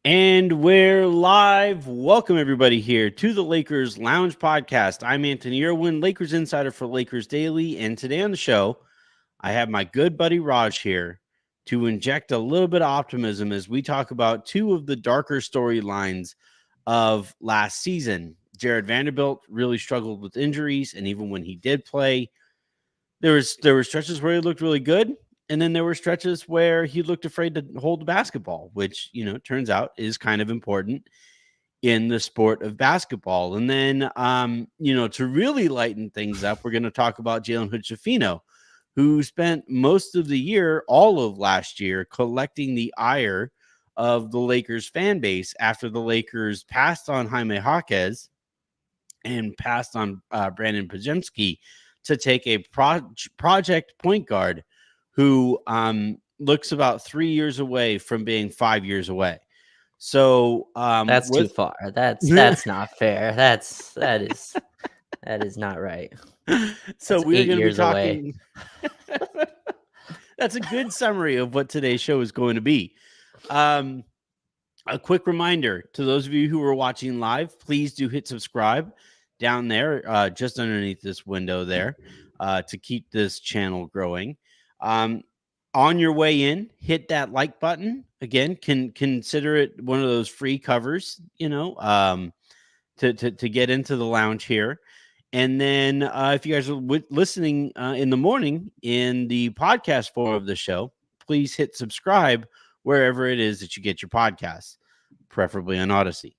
And we're live. Welcome, everybody, here to the Lakers Lounge Podcast. I'm Anthony Irwin, Lakers insider for Lakers Daily. And today on the show, I have my good buddy Raj here to inject a little bit of optimism as we talk about two of the darker storylines of last season. Jarred Vanderbilt really struggled with injuries, and even when he did play, there were stretches where he looked really good, and then there were stretches where he looked afraid to hold the basketball, which turns out is kind of important in the sport of basketball. And then to really lighten things up, we're going to talk about Jalen Hood-Schifino, who spent most of the year, all of last year, collecting the ire of the Lakers fan base after the Lakers passed on Jaime Jaquez and passed on Brandon Podziemski to take a project point guard who looks about 3 years away from being 5 years away. So that's too far. That's not fair. That is not right. So That's we're 8 going to be years away. talking. That's a good summary of what today's show is going to be. A quick reminder to those of you who are watching live, please do hit subscribe down there, just underneath this window there, to keep this channel growing. On your way in, hit that like button. Again, can consider it one of those free covers, to get into the lounge here. And then if you guys are listening in the morning in the podcast form of the show, please hit subscribe wherever it is that you get your podcasts, preferably on Odyssey.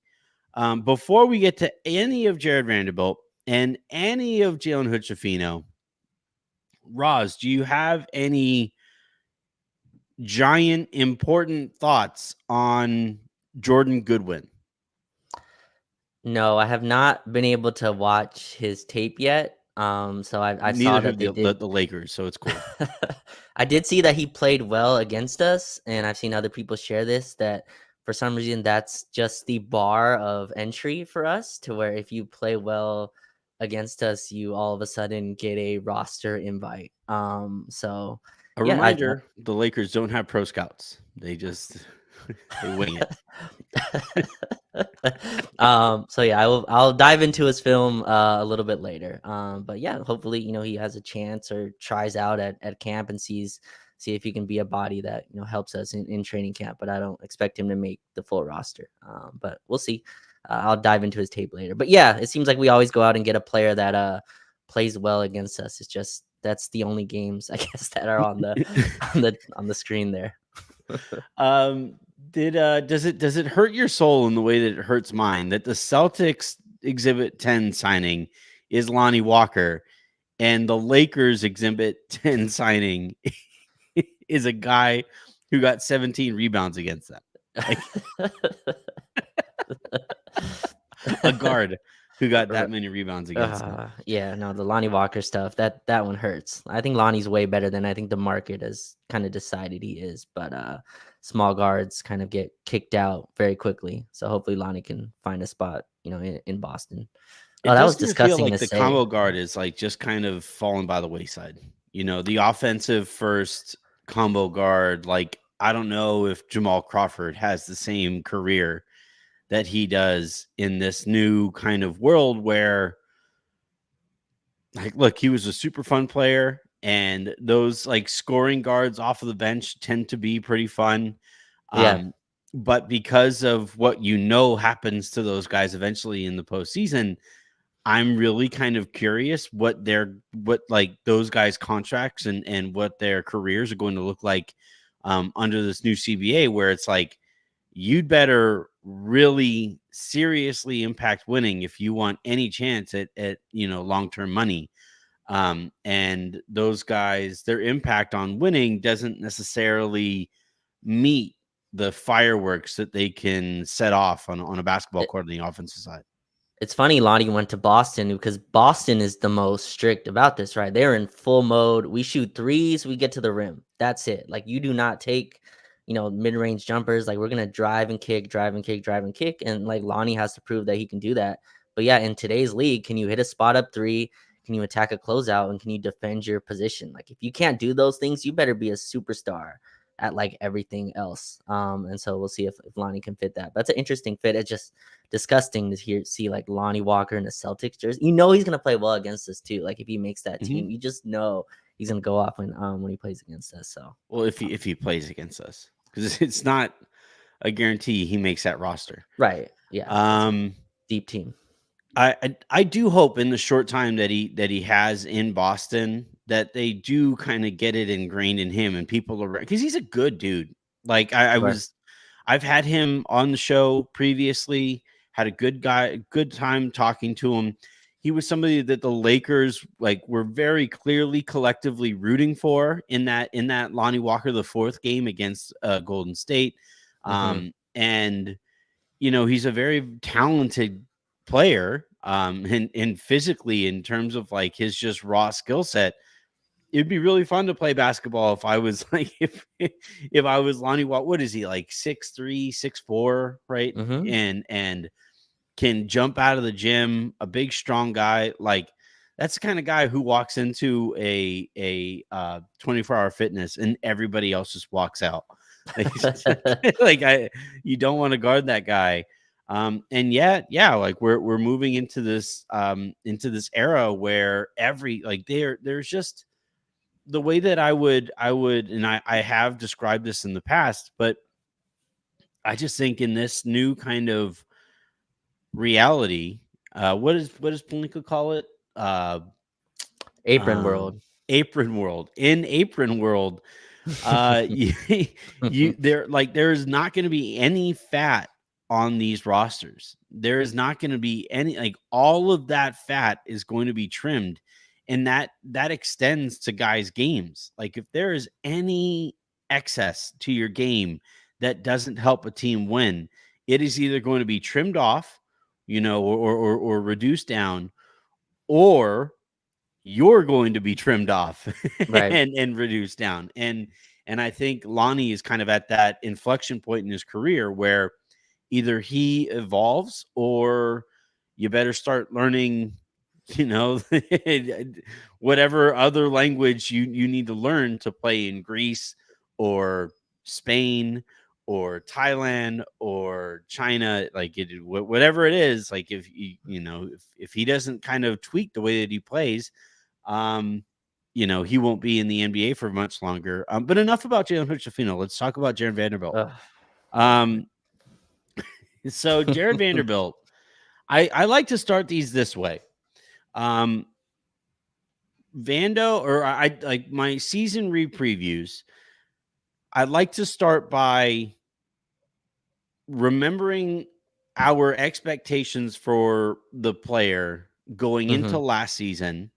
Before we get to any of Jarred Vanderbilt and any of Jalen Hood-Schifino, Roz, do you have any giant important thoughts on Jordan Goodwin? No, I have not been able to watch his tape yet. So I Neither saw that have they did the Lakers, so it's cool. I did see that he played well against us, and I've seen other people share this, that for some reason that's just the bar of entry for us, to where if you play well against us, you all of a sudden get a roster invite. So A yeah, reminder, the Lakers don't have pro scouts. They just they wing it. So yeah, I'll dive into his film a little bit later. But yeah, hopefully he has a chance or tries out at camp and see if he can be a body that helps us in training camp. But I don't expect him to make the full roster. But we'll see. I'll dive into his tape later. But yeah, it seems like we always go out and get a player that plays well against us. It's just that's the only games I guess that are on the screen there. Does it hurt your soul in the way that it hurts mine that the Celtics Exhibit 10 signing is Lonnie Walker and the Lakers Exhibit 10 signing is a guy who got 17 rebounds against them? Like, a guard who got that many rebounds against them. Yeah, no, the Lonnie Walker stuff, that one hurts. I think Lonnie's way better than I think the market has kind of decided he is, but small guards kind of get kicked out very quickly. So hopefully Lonnie can find a spot, in Boston. It That does was kind of feel disgusting like to the say. combo guard is like just kind of fallen by the wayside. The offensive first combo guard, like I don't know if Jamal Crawford has the same career that he does in this new kind of world where, like, look, he was a super fun player, and those like scoring guards off of the bench tend to be pretty fun. Yeah. But because of what happens to those guys eventually in the postseason, I'm really kind of curious what like those guys' contracts and what their careers are going to look like under this new CBA, where it's like you'd better really seriously impact winning if you want any chance at long-term money. And those guys, their impact on winning doesn't necessarily meet the fireworks that they can set off on a basketball court on the offensive side. It's funny Lonnie went to Boston because Boston is the most strict about this, right? They're in full mode. We shoot threes, we get to the rim. That's it. Like, you do not take, mid-range jumpers. Like, we're going to drive and kick, drive and kick, drive and kick. And like Lonnie has to prove that he can do that. But yeah, in today's league, can you hit a spot up three? Can you attack a closeout? And can you defend your position? Like, if you can't do those things, you better be a superstar at like everything else. And so we'll see if Lonnie can fit that. That's an interesting fit. It's just disgusting to see like Lonnie Walker in a Celtics jersey. You know he's gonna play well against us too. Like if he makes that team, you just know he's gonna go off when he plays against us. So well, if he plays against us, because it's not a guarantee he makes that roster. right, yeah, deep team. I do hope in the short time that he has in Boston that they do kind of get it ingrained in him and people around, because he's a good dude. Like I've had him on the show previously, had a good time talking to him. He was somebody that the Lakers like were very clearly collectively rooting for in that Lonnie Walker the fourth game against Golden State. And he's a very talented player, and physically, in terms of like his just raw skill set. It'd be really fun to play basketball if I was like if I was Lonnie Walker. What is he, like 6'3", 6'4", right? And can jump out of the gym, a big strong guy. Like that's the kind of guy who walks into a 24-hour fitness and everybody else just walks out. Like you don't want to guard that guy. And yet, yeah, like we're moving into this era where there's just the way that I would, and I have described this in the past, but I just think in this new kind of reality, what does Palinka call it? Apron world. Apron world. In apron world, there's not going to be any fat on these rosters. There is not going to be any, like, all of that fat is going to be trimmed, and that extends to guys' games. Like if there is any excess to your game that doesn't help a team win, it is either going to be trimmed off, or reduced down, or you're going to be trimmed off Right. and reduced down. And I think Lonnie is kind of at that inflection point in his career where either he evolves or you better start learning, whatever other language you need to learn to play in Greece or Spain or Thailand or China, like whatever it is. Like if if he doesn't kind of tweak the way that he plays, he won't be in the NBA for much longer. But enough about Jalen Hood-Schifino. Let's talk about Jared Vanderbilt. So Jared Vanderbilt, I like to start these this way. Vando, or I like my season previews. I'd like to start by remembering our expectations for the player going into last season,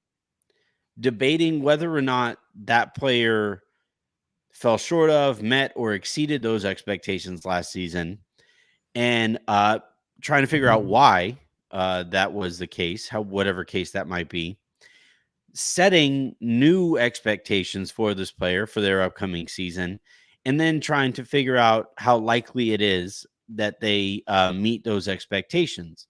debating whether or not that player fell short of, met, or exceeded those expectations last season, and trying to figure out why that was the case, whatever case that might be, setting new expectations for this player for their upcoming season, and then trying to figure out how likely it is that they meet those expectations.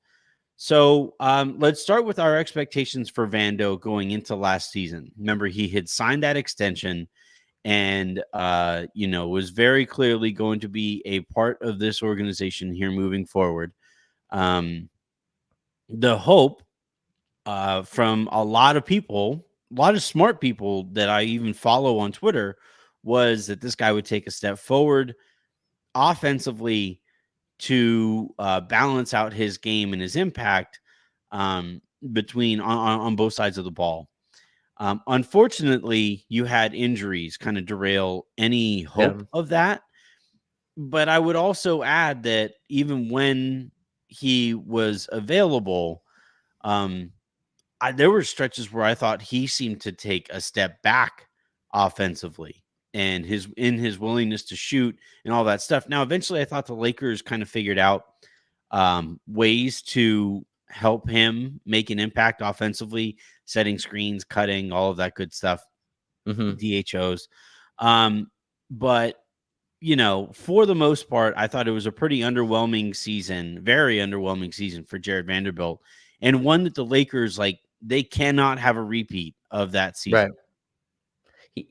So let's start with our expectations for Vando going into last season. Remember, he had signed that extension and, was very clearly going to be a part of this organization here moving forward. The hope from a lot of people, a lot of smart people that I even follow on Twitter, was that this guy would take a step forward offensively to balance out his game and his impact between on both sides of the ball. Unfortunately, you had injuries kind of derail any hope of that. But I would also add that even when he was available, there were stretches where I thought he seemed to take a step back offensively and his willingness to shoot and all that stuff. Now, eventually I thought the Lakers kind of figured out ways to help him make an impact offensively, setting screens, cutting, all of that good stuff, DHOs. But, for the most part, I thought it was a pretty underwhelming season, very underwhelming season for Jared Vanderbilt, and one that the Lakers, like, they cannot have a repeat of that season. Right.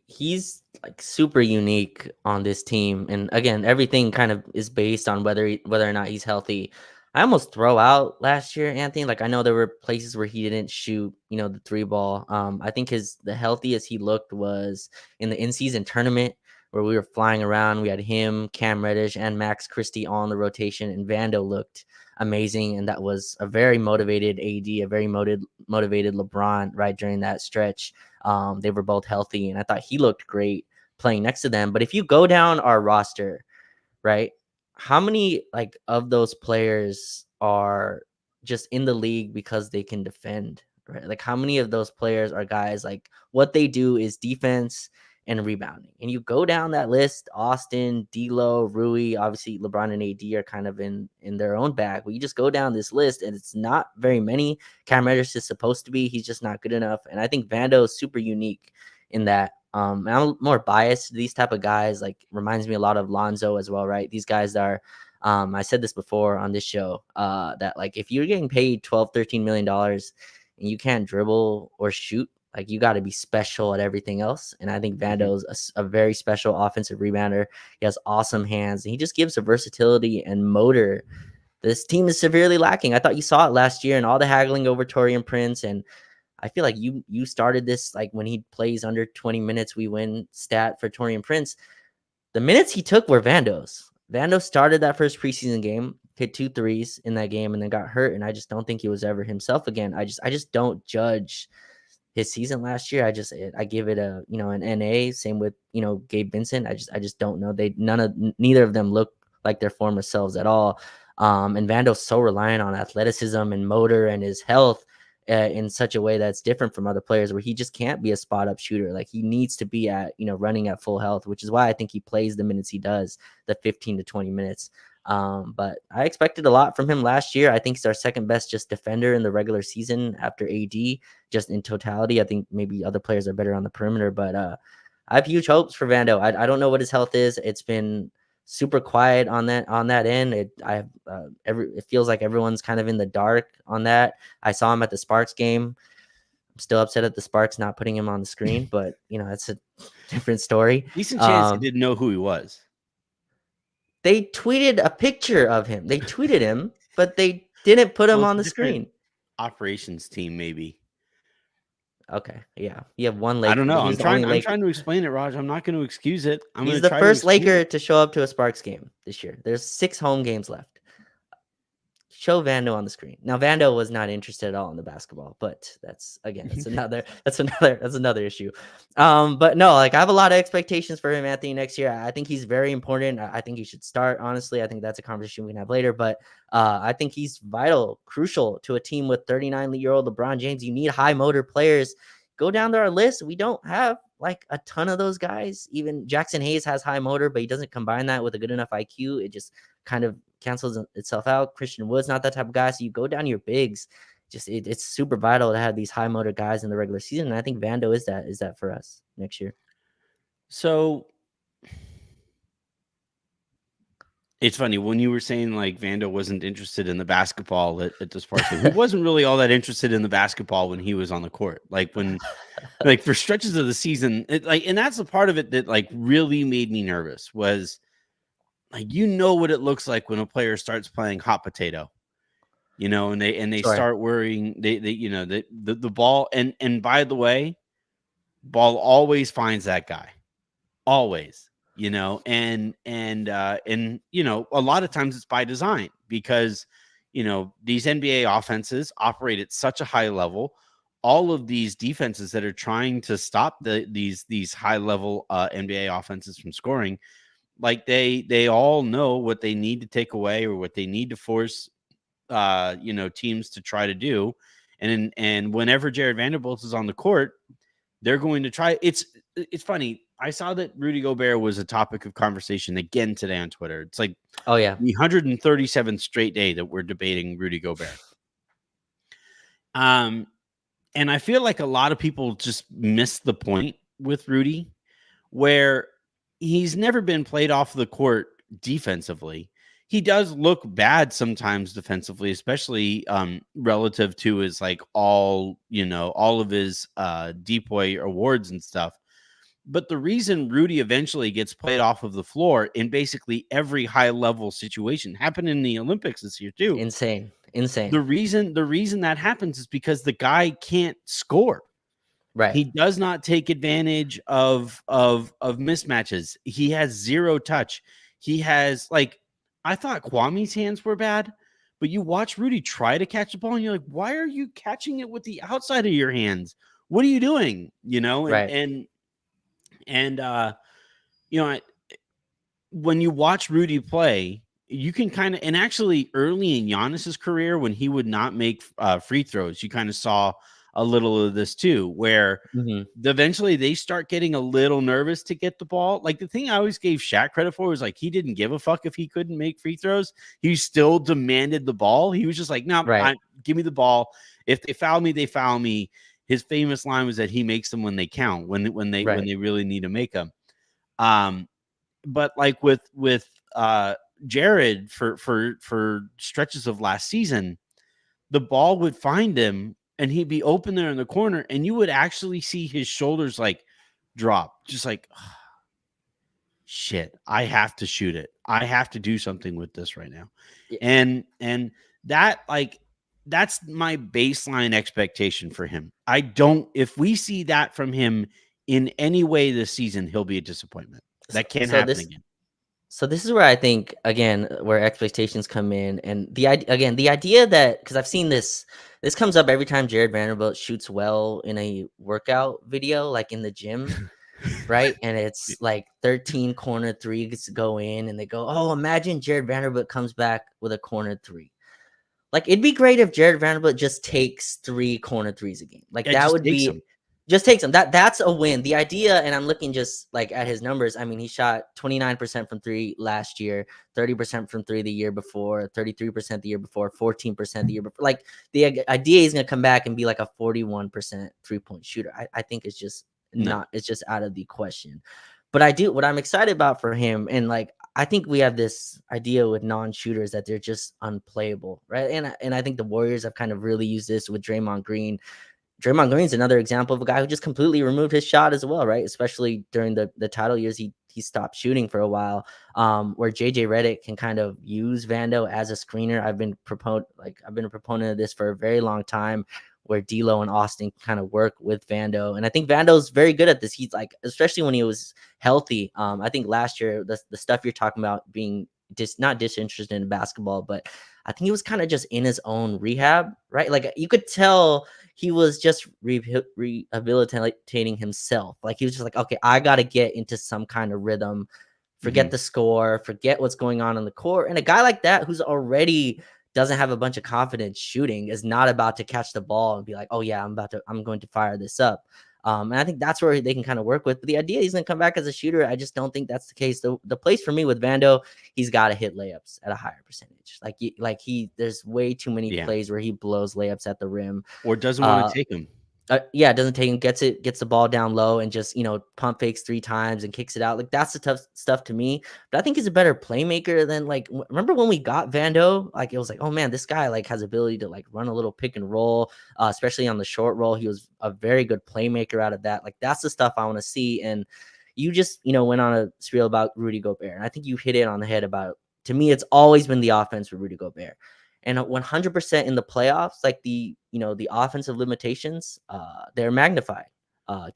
he's like super unique on this team. And again, everything kind of is based on whether or not he's healthy. I almost throw out last year, Anthony. Like I know there were places where he didn't shoot, the three ball. I think the healthiest he looked was in the in-season tournament where we were flying around. We had him, Cam Reddish, and Max Christie all in the rotation, and Vando looked amazing. And that was a very motivated AD, a very motivated LeBron right during that stretch. They were both healthy, and I thought he looked great playing next to them. But if you go down our roster, right, how many like of those players are just in the league because they can defend, right? Like how many of those players are guys like what they do is defense and rebounding? And you go down that list: Austin, D'Lo, Rui, obviously LeBron and AD are kind of in their own bag. But you just go down this list, and it's not very many. Cam Reddish is supposed to be; he's just not good enough. And I think Vando is super unique in that. And I'm more biased to these type of guys. Like reminds me a lot of Lonzo as well, right? These guys are. I said this before on this show. That like if you're getting paid $12-13 million and you can't dribble or shoot, like you got to be special at everything else. And I think Vando's a very special offensive rebounder. He has awesome hands, and he just gives a versatility and motor. This team is severely lacking. I thought you saw it last year and all the haggling over Taurean Prince. And I feel like you started this like when he plays under 20 minutes, we win stat for Taurean Prince. The minutes he took were Vando's. Vando started that first preseason game, hit 2 threes in that game, and then got hurt. And I just don't think he was ever himself again. I just don't judge his season last year. I give it a an NA. Same with Gabe Vincent. I just don't know. Neither of them look like their former selves at all. And Vando's so reliant on athleticism and motor and his health in such a way that's different from other players, where he just can't be a spot up shooter. Like he needs to be at running at full health, which is why I think he plays the minutes he does, the 15 to 20 minutes. But I expected a lot from him last year. I think he's our second best just defender in the regular season after AD, just in totality. I think maybe other players are better on the perimeter, but I have huge hopes for Vando. I don't know what his health is. It's been super quiet on that end. It feels like everyone's kind of in the dark on that. I saw him at the Sparks game. I'm still upset at the Sparks not putting him on the screen, but that's a different story. Decent chance he didn't know who he was. They tweeted a picture of him. They tweeted him, but they didn't put him on the screen. Operations team, maybe. Okay, yeah. You have one Laker. I don't know. I'm trying to explain it, Raj. I'm not going to excuse it. He's the first Laker to show up to a Sparks game this year. There's 6 home games left. Show Vando on the screen. Now Vando was not interested at all in the basketball, but that's another issue. But no, like I have a lot of expectations for him, Anthony, next year. I think he's very important. I think he should start. Honestly, I think that's a conversation we can have later. But I think he's vital, crucial to a team with 39-year-old LeBron James. You need high motor players. Go down to our list. We don't have like a ton of those guys. Even Jackson Hayes has high motor, but he doesn't combine that with a good enough IQ. It just kind of cancels itself out. Christian Wood's not that type of guy. So you go down your bigs. Just it's super vital to have these high motor guys in the regular season. And I think Vando is that for us next year. So it's funny when you were saying like Vando wasn't interested in the basketball at the Sparks. He wasn't really all that interested in the basketball when he was on the court. Like when, like for stretches of the season, and that's the part of it that like really made me nervous was like what it looks like when a player starts playing hot potato, and they start worrying the ball and by the way, ball always finds that guy, always. And a lot of times it's by design because, these NBA offenses operate at such a high level. All of these defenses that are trying to stop these high level NBA offenses from scoring, like they all know what they need to take away or what they need to force, teams to try to do. And whenever Jared Vanderbilt is on the court, they're going to try. It's funny. I saw that Rudy Gobert was a topic of conversation again today on Twitter. It's like, oh yeah, the 137th straight day that we're debating Rudy Gobert. And I feel like a lot of people just miss the point with Rudy, where he's never been played off the court defensively. He does look bad sometimes defensively, especially relative to his like all of his DPOY awards and stuff. But the reason Rudy eventually gets played off of the floor in basically every high level situation happened in the Olympics this year too. Insane. The reason that happens is because the guy can't score. Right. He does not take advantage of mismatches. He has zero touch. He has, like, I thought Kwame's hands were bad, but you watch Rudy try to catch the ball and you're like, why are you catching it with the outside of your hands? What are you doing? And Right. and when you watch Rudy play, you can kind of, and actually early in Giannis's career, when he would not make free throws, you kind of saw a little of this too, where Hmm. eventually they start getting a little nervous to get the ball. Like, the thing I always gave Shaq credit for was, like, he didn't give a fuck if he couldn't make free throws. He still demanded the ball. He was just like, no, Right. give me the ball. If they foul me, they foul me. His famous line was that he makes them when they count, when Right. they really need to make them. Um, but like with JARRED for stretches of last season, the ball would find him and he'd be open there in the corner, and you would actually see his shoulders like drop, just like, oh, shit, I have to shoot it. I have to do something with this right now. Yeah. And that, like, that's my baseline expectation for him. I don't, if we see that from him in any way this season, he'll be a disappointment. So, That can't so happen this again. So this is where I think, again, where expectations come in, and the idea that, because I've seen this comes up every time Jared Vanderbilt shoots well in a workout video, like in the gym, right? And it's like 13 corner threes go in, and they go, "Oh, imagine Jared Vanderbilt comes back with a corner three." Like, it'd be great if Jared Vanderbilt just takes 3 corner threes a game. Like, It that just would takes be him. just takes him. That's a win. The idea, and I'm looking just like at his numbers. I mean, he shot 29% from 3 last year, 30% from 3 the year before, 33% the year before, 14% the year before. Like, the idea is going to come back and be like a 41% 3-point shooter. I think it's just No. not, it's just out of the question. But I do, what I'm excited about for him, and like, I think we have this idea with non-shooters that they're just unplayable, right? And I think the Warriors have kind of really used this with Draymond Green. Draymond Green's another example of a guy who just completely removed his shot as well, right? Especially during the title years, he stopped shooting for a while. Where JJ Redick can kind of use Vando as a screener. I've been a proponent of this for a very long time, where D'Lo and Austin kind of work with Vando, and I think Vando's very good at this. He's like, especially when he was healthy. I think last year the stuff you're talking about being not disinterested in basketball, but I think he was kind of just in his own rehab, right? Like, you could tell he was just rehabilitating himself. Like, he was just like, okay, I got to get into some kind of rhythm, forget the score, forget what's going on the court. And a guy like that, who's already doesn't have a bunch of confidence shooting, is not about to catch the ball and be like, oh yeah, I'm going to fire this up. And I think that's where they can kind of work with. But the idea he's going to come back as a shooter, I just don't think that's the case. The place for me with Vando, he's got to hit layups at a higher percentage. There's way too many plays where he blows layups at the rim, Or doesn't want to take them. Yeah, doesn't take him, gets the ball down low and just, pump fakes 3 times and kicks it out. Like, that's the tough stuff to me. But I think he's a better playmaker than, like, remember when we got Vando? Like, it was like, oh man, this guy like has ability to like run a little pick and roll, especially on the short roll. He was a very good playmaker out of that. Like, that's the stuff I want to see. And you just, went on a spiel about Rudy Gobert, and I think you hit it on the head about, to me, it's always been the offense for Rudy Gobert. And 100% in the playoffs, like the offensive limitations, they're magnified.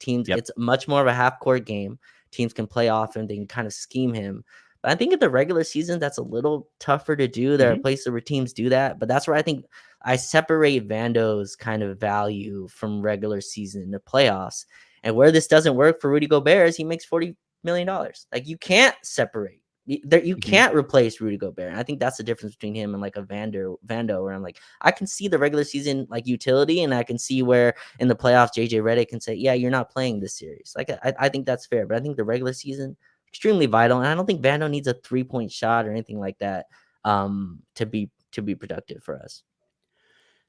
Teams, Yep. it's much more of a half court game. Teams can play off and they can kind of scheme him. But I think in the regular season, that's a little tougher to do. There are places where teams do that, but that's where I think I separate Vando's kind of value from regular season in the playoffs. And where this doesn't work for Rudy Gobert is he makes $40 million. Like, you can't separate. You can't replace Rudy Gobert. And I think that's the difference between him and like a Vando, where I'm like, I can see the regular season like utility, and I can see where in the playoffs JJ Redick can say, yeah, you're not playing this series. Like, I think that's fair, but I think the regular season extremely vital, and I don't think Vando needs a 3-point shot or anything like that to be productive for us.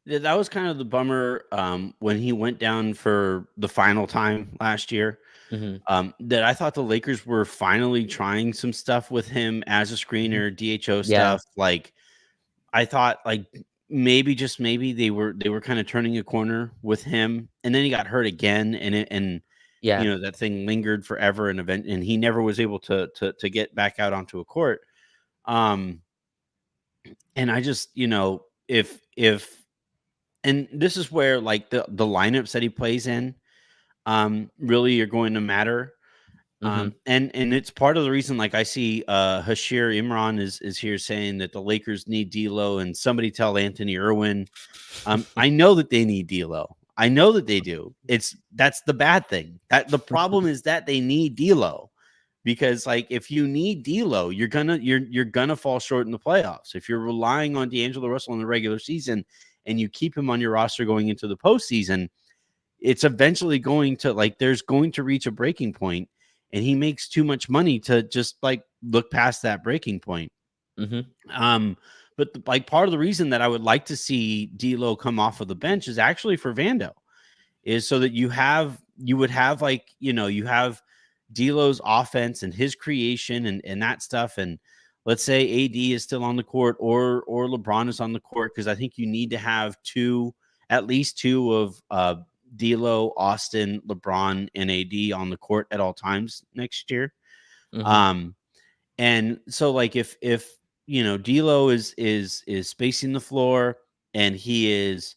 Yeah, that was kind of the bummer when he went down for the final time last year. That I thought the Lakers were finally trying some stuff with him as a screener, DHO Yeah. stuff. Like, I thought, like, maybe, just maybe, they were kind of turning a corner with him, and then he got hurt again, and Yeah. that thing lingered forever and he never was able to get back out onto a court. Um, and I just, if and this is where like the lineups that he plays in really are going to matter. Mm-hmm. And it's part of the reason, like I see Hashir Imran is here saying that the Lakers need D'Lo, and somebody tell Anthony Irwin. I know that they need D'Lo. I know that they do. That's the bad thing. That the problem is that they need D'Lo, because like if you need D'Lo, you're gonna fall short in the playoffs. If you're relying on D'Angelo Russell in the regular season and you keep him on your roster going into the postseason, it's eventually going to, like, there's going to reach a breaking point, and he makes too much money to just like look past that breaking point. Mm-hmm. But part of the reason that I would like to see D'Lo come off of the bench is actually for Vando, is so that you would have, like, you have D'Lo's offense and his creation and that stuff. And let's say AD is still on the court, or LeBron is on the court, because I think you need to have at least two of D'Lo, Austin, LeBron, and AD on the court at all times next year. Mm-hmm. Um, and so, like, if D'Lo is spacing the floor, and he is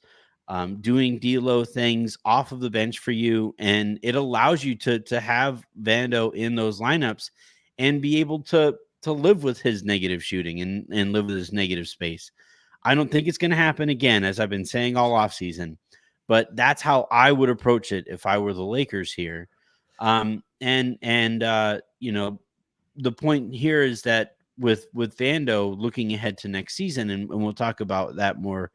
doing D'Lo things off of the bench for you, and it allows you to have Vando in those lineups and be able to live with his negative shooting and live with his negative space. I don't think it's going to happen again, as I've been saying all offseason, but that's how I would approach it if I were the Lakers here. The point here is that with Vando looking ahead to next season, and we'll talk about that more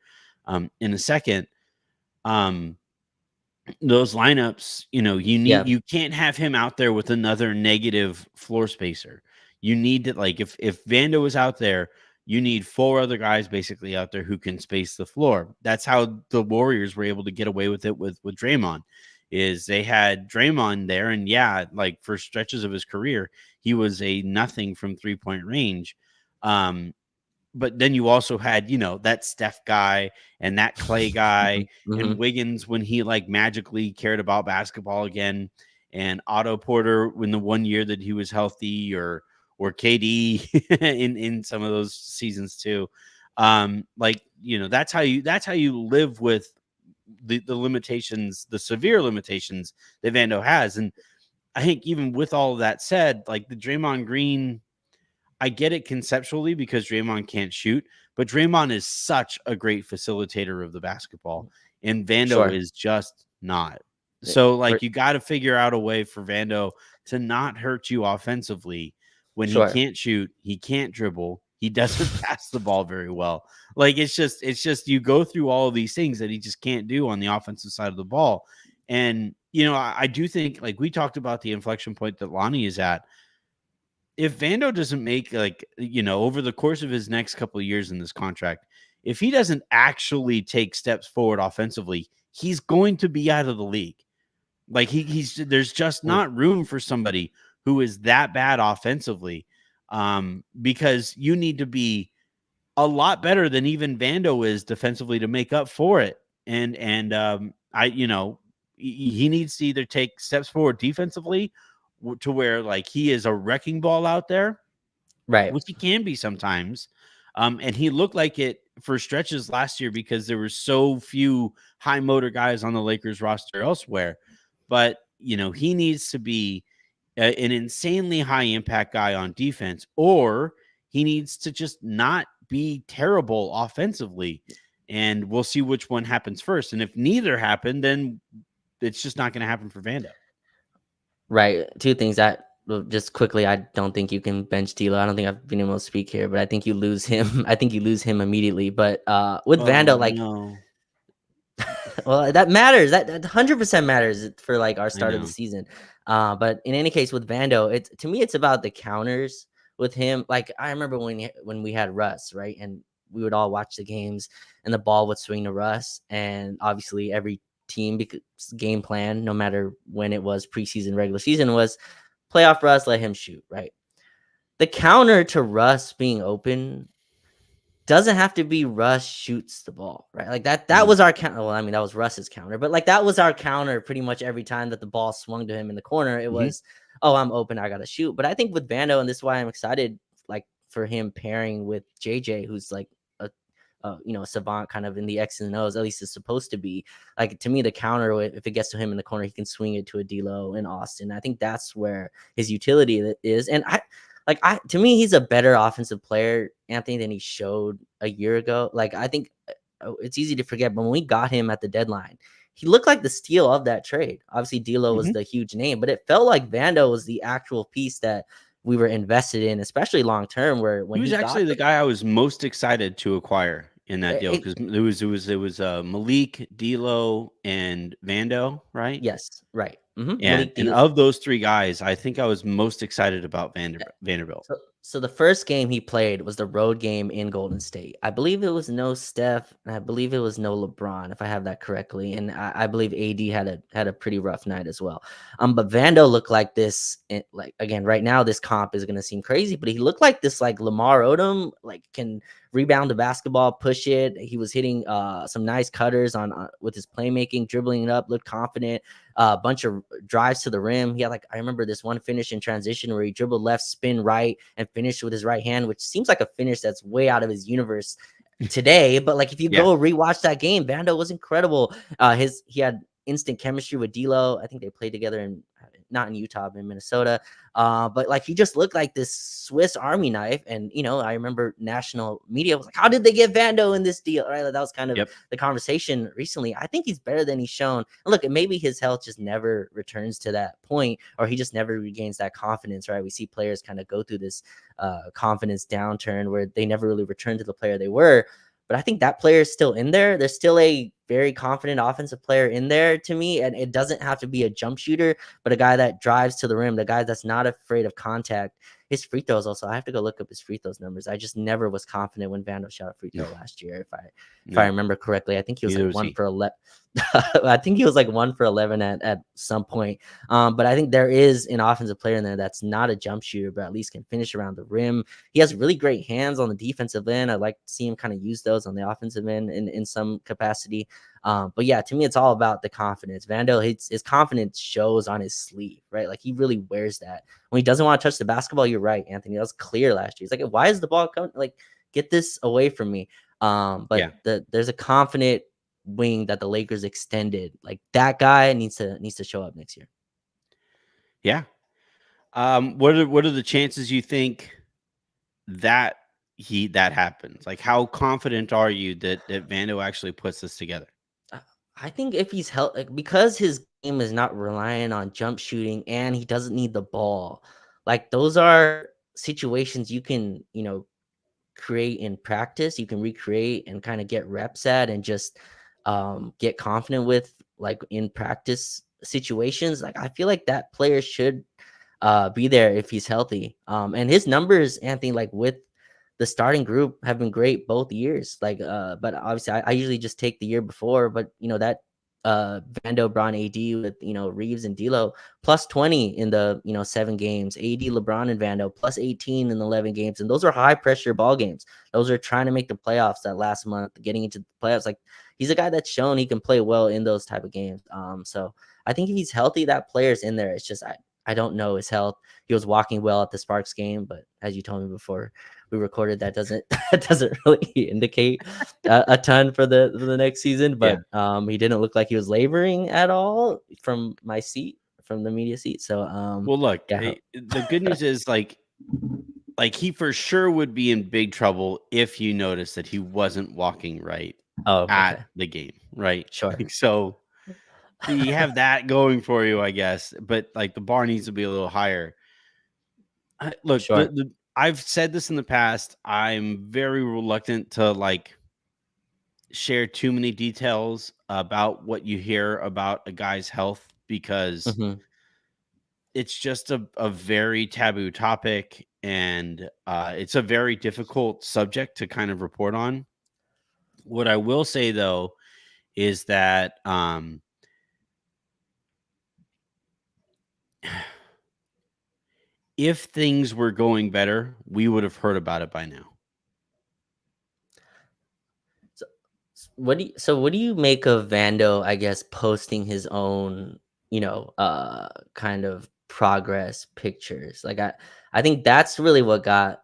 in a second. Um, those lineups, Yeah. you can't have him out there with another negative floor spacer. You need to, like, if Vando is out there, you need four other guys basically out there who can space the floor. That's how the Warriors were able to get away with it with Draymond, is they had Draymond there, and yeah, like for stretches of his career, he was a nothing from 3-point range. But then you also had, that Steph guy and that Clay guy Mm-hmm. and Wiggins when he like magically cared about basketball again, and Otto Porter when the one year that he was healthy, or KD in some of those seasons too. That's how you live with the limitations, the severe limitations that Vando has. And I think even with all of that said, like the Draymond Green, I get it conceptually because Draymond can't shoot, but Draymond is such a great facilitator of the basketball, and Vando Sure. is just not. So, For like, you got to figure out a way for Vando to not hurt you offensively when he sure. can't shoot, he can't dribble, he doesn't pass the ball very well. Like, it's just you go through all of these things that he just can't do on the offensive side of the ball. And I do think, like we talked about, the inflection point that Lonnie is at. If Vando doesn't make, like, over the course of his next couple of years in this contract, if he doesn't actually take steps forward offensively, he's going to be out of the league. Like there's just not room for somebody who is that bad offensively, because you need to be a lot better than even Vando is defensively to make up for it. He needs to either take steps forward defensively to where, like, he is a wrecking ball out there, Right. which he can be sometimes. And he looked like it for stretches last year because there were so few high motor guys on the Lakers roster elsewhere. But, he needs to be an insanely high impact guy on defense, or he needs to just not be terrible offensively. And we'll see which one happens first. And if neither happen, then it's just not going to happen for Vando. Right. Two things that, well, just quickly, I don't think you can bench D'Lo. I don't think I've been able to speak here, but I think you lose him. I think you lose him immediately. But with Oh, Vando, like, no. well, that matters. That 100% matters for like our I start of the know. season. But in any case, with Vando, it's, to me, it's about the counters with him. Like, I remember when we had Russ, right, and we would all watch the games, and the ball would swing to Russ, and obviously every team game plan, no matter when it was preseason, regular season, was playoff Russ, let him shoot, right? The counter to Russ being open doesn't have to be Russ shoots the ball, right? Like that was our counter. Well, I mean, that was Russ's counter, but like that was our counter pretty much every time that the ball swung to him in the corner. It Mm-hmm. was, oh, I'm open, I gotta shoot. But I think with Vando, and this is why I'm excited, like for him pairing with JJ, who's like a savant kind of in the X and O's, at least is supposed to be. Like to me, the counter, if it gets to him in the corner, he can swing it to a D'Lo in Austin. I think that's where his utility is. And to me, he's a better offensive player, Anthony, than he showed a year ago. Like I think it's easy to forget, but when we got him at the deadline, he looked like the steal of that trade. Obviously, D'Lo was Mm-hmm. the huge name, but it felt like Vando was the actual piece that we were invested in, especially long term. Where He when was he got actually the guy I was most excited to acquire in that deal because it was Malik, D'Lo, and Vando, right? yes, right, And Malik and Deal. of those three guys, I think I was most excited about Vanderbilt. So the first game he played was the road game in Golden State. I believe it was no Steph, and I believe it was no LeBron, if I have that correctly. And I believe AD had a pretty rough night as well. But Vando looked like this. Like again, right now this comp is gonna seem crazy, but he looked like this like Lamar Odom, like can rebound the basketball, push it. He was hitting some nice cutters on with his playmaking, dribbling it up, looked confident. A bunch of drives to the rim. He had I remember this one finish in transition where he dribbled left, spin right, and finished with his right hand, which seems like a finish that's way out of his universe today. But like if you Yeah. go rewatch that game, Vando was incredible. He had instant chemistry with D'Lo. I think they played together in not in Utah, but in Minnesota. But like he just looked like this Swiss Army knife. And I remember national media was like, "How did they get Vando in this deal?" Right? Like, that was kind of Yep. the conversation recently. I think he's better than he's shown. And look, maybe his health just never returns to that point, or he just never regains that confidence. Right? We see players kind of go through this confidence downturn where they never really return to the player they were. But I think that player is still in there. There's still a very confident offensive player in there to me. And it doesn't have to be a jump shooter, but a guy that drives to the rim, the guy that's not afraid of contact. His free throws also, I have to go look up his free throws numbers. I just never was confident when Vando shot a free throw last year. If I No, remember correctly, I think he was neither like was one he. for 11. I think he was like 1 for 11 at some point. But I think there is an offensive player in there that's not a jump shooter, but at least can finish around the rim. He has really great hands on the defensive end. I like to see him kind of use those on the offensive end in some capacity. But yeah, to me, it's all about the confidence. Vando, his confidence shows on his sleeve, right? Like he really wears that. When he doesn't want to touch the basketball, you're right, Anthony. That was clear last year. He's like, why is the ball coming? Like, get this away from me. But Yeah. there's a confident wing that the Lakers extended. Like that guy needs to show up next year. Yeah. What are the chances you think that that happens? Like, how confident are you that Vando actually puts this together? I think if he's held, like, because his game is not relying on jump shooting and he doesn't need the ball, like those are situations you can, create in practice. You can recreate and kind of get reps at and just get confident with, like in practice situations. Like I feel like that player should be there if he's healthy. And his numbers, Anthony, like with the starting group have been great both years. Like, but obviously I usually just take the year before, but that Vando, Bron, AD with Reeves and D'Lo plus 20 in the 7 games, AD, LeBron, and Vando plus 18 in the 11 games, and those are high pressure ball games. Those are trying to make the playoffs that last month, getting into the playoffs. Like he's a guy that's shown he can play well in those type of games. So I think if he's healthy, that player's in there. It's just I don't know his health. He was walking well at the Sparks game, but as you told me before we recorded, that doesn't that doesn't really indicate a ton for the next season. Yeah. But he didn't look like he was laboring at all from my seat, from the media seat. So Well, look, yeah. the good news is like he for sure would be in big trouble if you notice that he wasn't walking right Oh, at okay, the game, right? sure, Like, so you have that going for you, I guess. But like the bar needs to be a little higher. Look, sure. I've said this in the past. I'm very reluctant to like share too many details about what you hear about a guy's health because Hmm. it's just a very taboo topic and it's a very difficult subject to kind of report on. What I will say though is that if things were going better, we would have heard about it by now. What do you make of Vando, I guess, posting his own, kind of progress pictures? Like I think that's really what got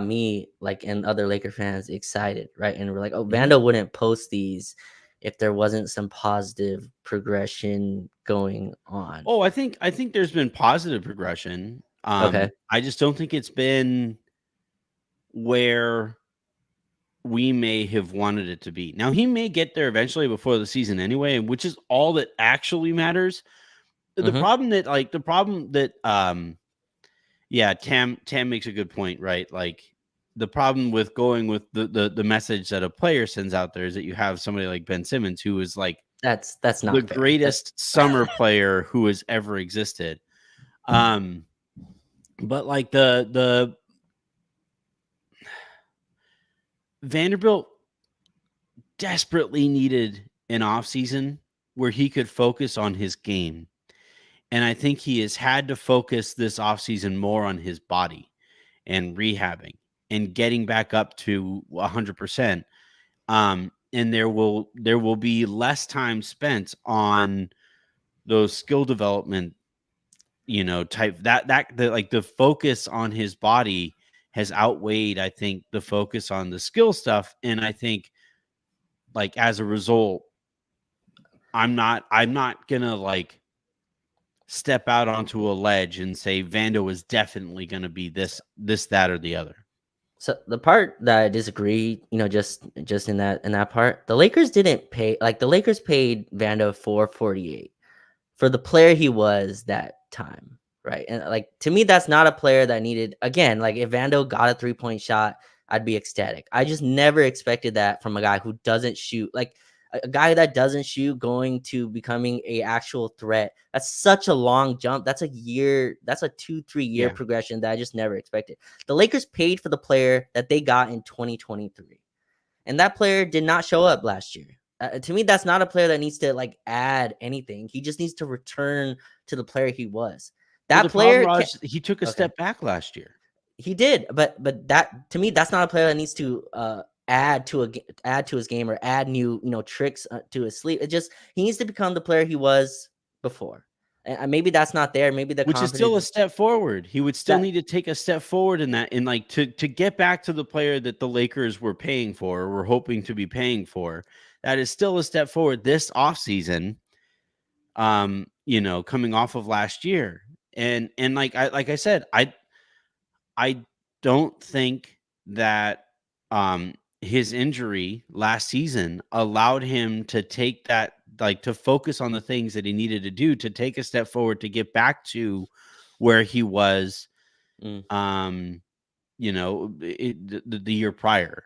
me, like, and other Laker fans excited, right? And we're like, oh, Mhm. Vando wouldn't post these if there wasn't some positive progression going on. Oh, I think there's been positive progression. Okay. I just don't think it's been where we may have wanted it to be. Now he may get there eventually before the season anyway, which is all that actually matters. Mm-hmm. The problem that yeah, Tam makes a good point, right? Like the problem with going with the message that a player sends out there is that you have somebody like Ben Simmons who is like That's the not fair. greatest summer player who has ever existed. Um but like the Vanderbilt desperately needed an offseason where he could focus on his game. And I think he has had to focus this offseason more on his body and rehabbing and getting back up to 100%. And there will be less time spent on those skill development, type the focus on his body has outweighed, I think, the focus on the skill stuff. And I think, like, as a result, I'm not gonna like step out onto a ledge and say Vando is definitely gonna be this, that, or the other. So the part that I disagree, just in that part, the Lakers paid Vando 448 for the player he was that time, right? And like, to me, that's not a player that needed, again, like, if Vando got a 3-point shot, I'd be ecstatic. I just never expected that from a guy who doesn't shoot. Like, a guy that doesn't shoot going to becoming a actual threat. That's such a long jump. That's a year. That's a 2-3 year Yeah. progression that I just never expected. The Lakers paid for the player that they got in 2023, and that player did not show up last year. To me, that's not a player that needs to, like, add anything. He just needs to return to the player he was. Well, That the problem, player can Raj, he took a Okay. step back last year. He did, but that, to me, that's not a player that needs to add to his game or add new, tricks to his sleeve. It just, he needs to become the player he was before. And maybe that's not there. Maybe the Which is still confidence a step forward. He would still that need to take a step forward in that, and like to get back to the player that the Lakers were paying for, or were hoping to be paying for. That is still a step forward this offseason, coming off of last year. And like I said, I don't think that his injury last season allowed him to take that, like, to focus on the things that he needed to do to take a step forward to get back to where he was, mm, um, the year prior.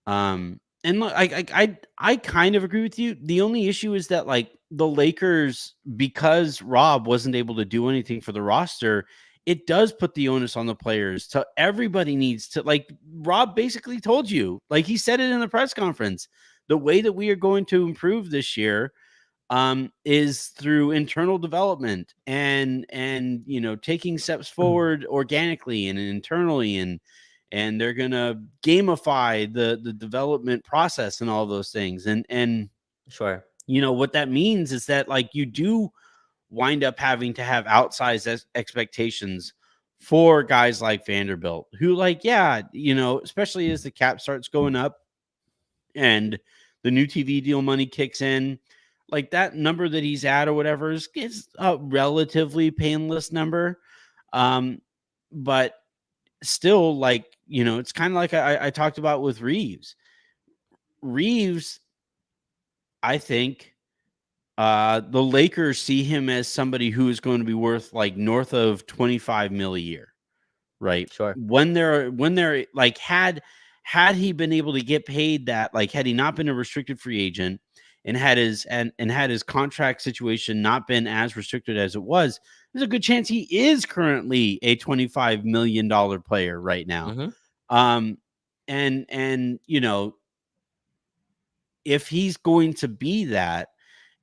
And look, I kind of agree with you. The only issue is that, like, the Lakers, because Rob wasn't able to do anything for the roster, it does put the onus on the players. To everybody needs to, like, Rob basically told you, like he said it in the press conference, the way that we are going to improve this year is through internal development and taking steps forward organically and internally, and they're gonna gamify the development process and all those things. And sure. what that means is that, like, you do wind up having to have outsized expectations for guys like Vanderbilt, who, like, yeah, especially as the cap starts going up and the new TV deal money kicks in, like, that number that he's at or whatever is a relatively painless number. Um, but still, like, it's kind of like I talked about with Reeves. Reeves, I think, the Lakers see him as somebody who is going to be worth, like, north of 25 mil a year, right? Sure. When they're like, had he been able to get paid that, like, had he not been a restricted free agent and had his contract situation not been as restricted as it was, there's a good chance he is currently a $25 million player right now. Hmm. Um, and if he's going to be that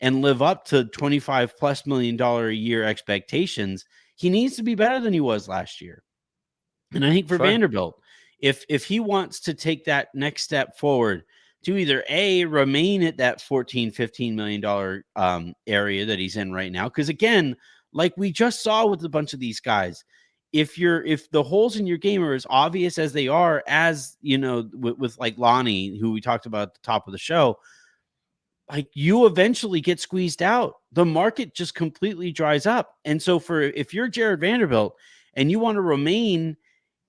and live up to 25 plus $1 million a year expectations, he needs to be better than he was last year. And I think for Sure. Vanderbilt, if he wants to take that next step forward to either A, remain at that $14-15 million area that he's in right now. Because again, like we just saw with a bunch of these guys, if the holes in your game are as obvious as they are, as you know, with like Lonnie, who we talked about at the top of the show, like you eventually get squeezed out. The market just completely dries up. And so if you're Jared Vanderbilt and you want to remain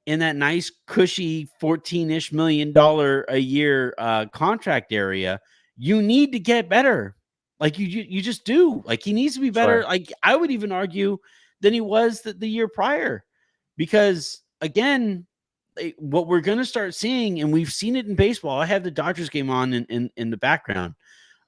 in that nice cushy $14-ish million a year contract area, you need to get better. Like you just do. Like he needs to be better. Sure. Like I would even argue than he was the year prior, because again, what we're going to start seeing, and we've seen it in baseball. I have the Dodgers game on in the background.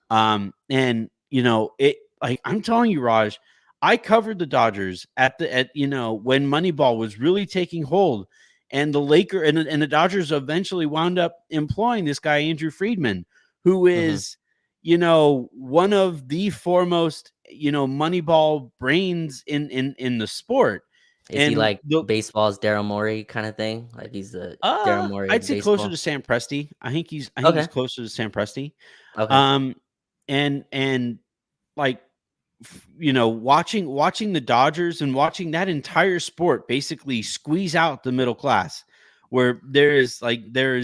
And you know, it, like I'm telling you, Raj, I covered the Dodgers at you know, when Moneyball was really taking hold, and the and the Dodgers eventually wound up employing this guy, Andrew Friedman, who is, you know, one of the foremost, you know, Moneyball brains in the sport. Is he And like baseball's Daryl Morey kind of thing? Like he's the Daryl Morey I'd of say closer baseball? to Sam Presti. I think he's Okay. closer to Sam Presti. Okay. Um, and like, you know, watching the Dodgers and watching that entire sport basically squeeze out the middle class, where there are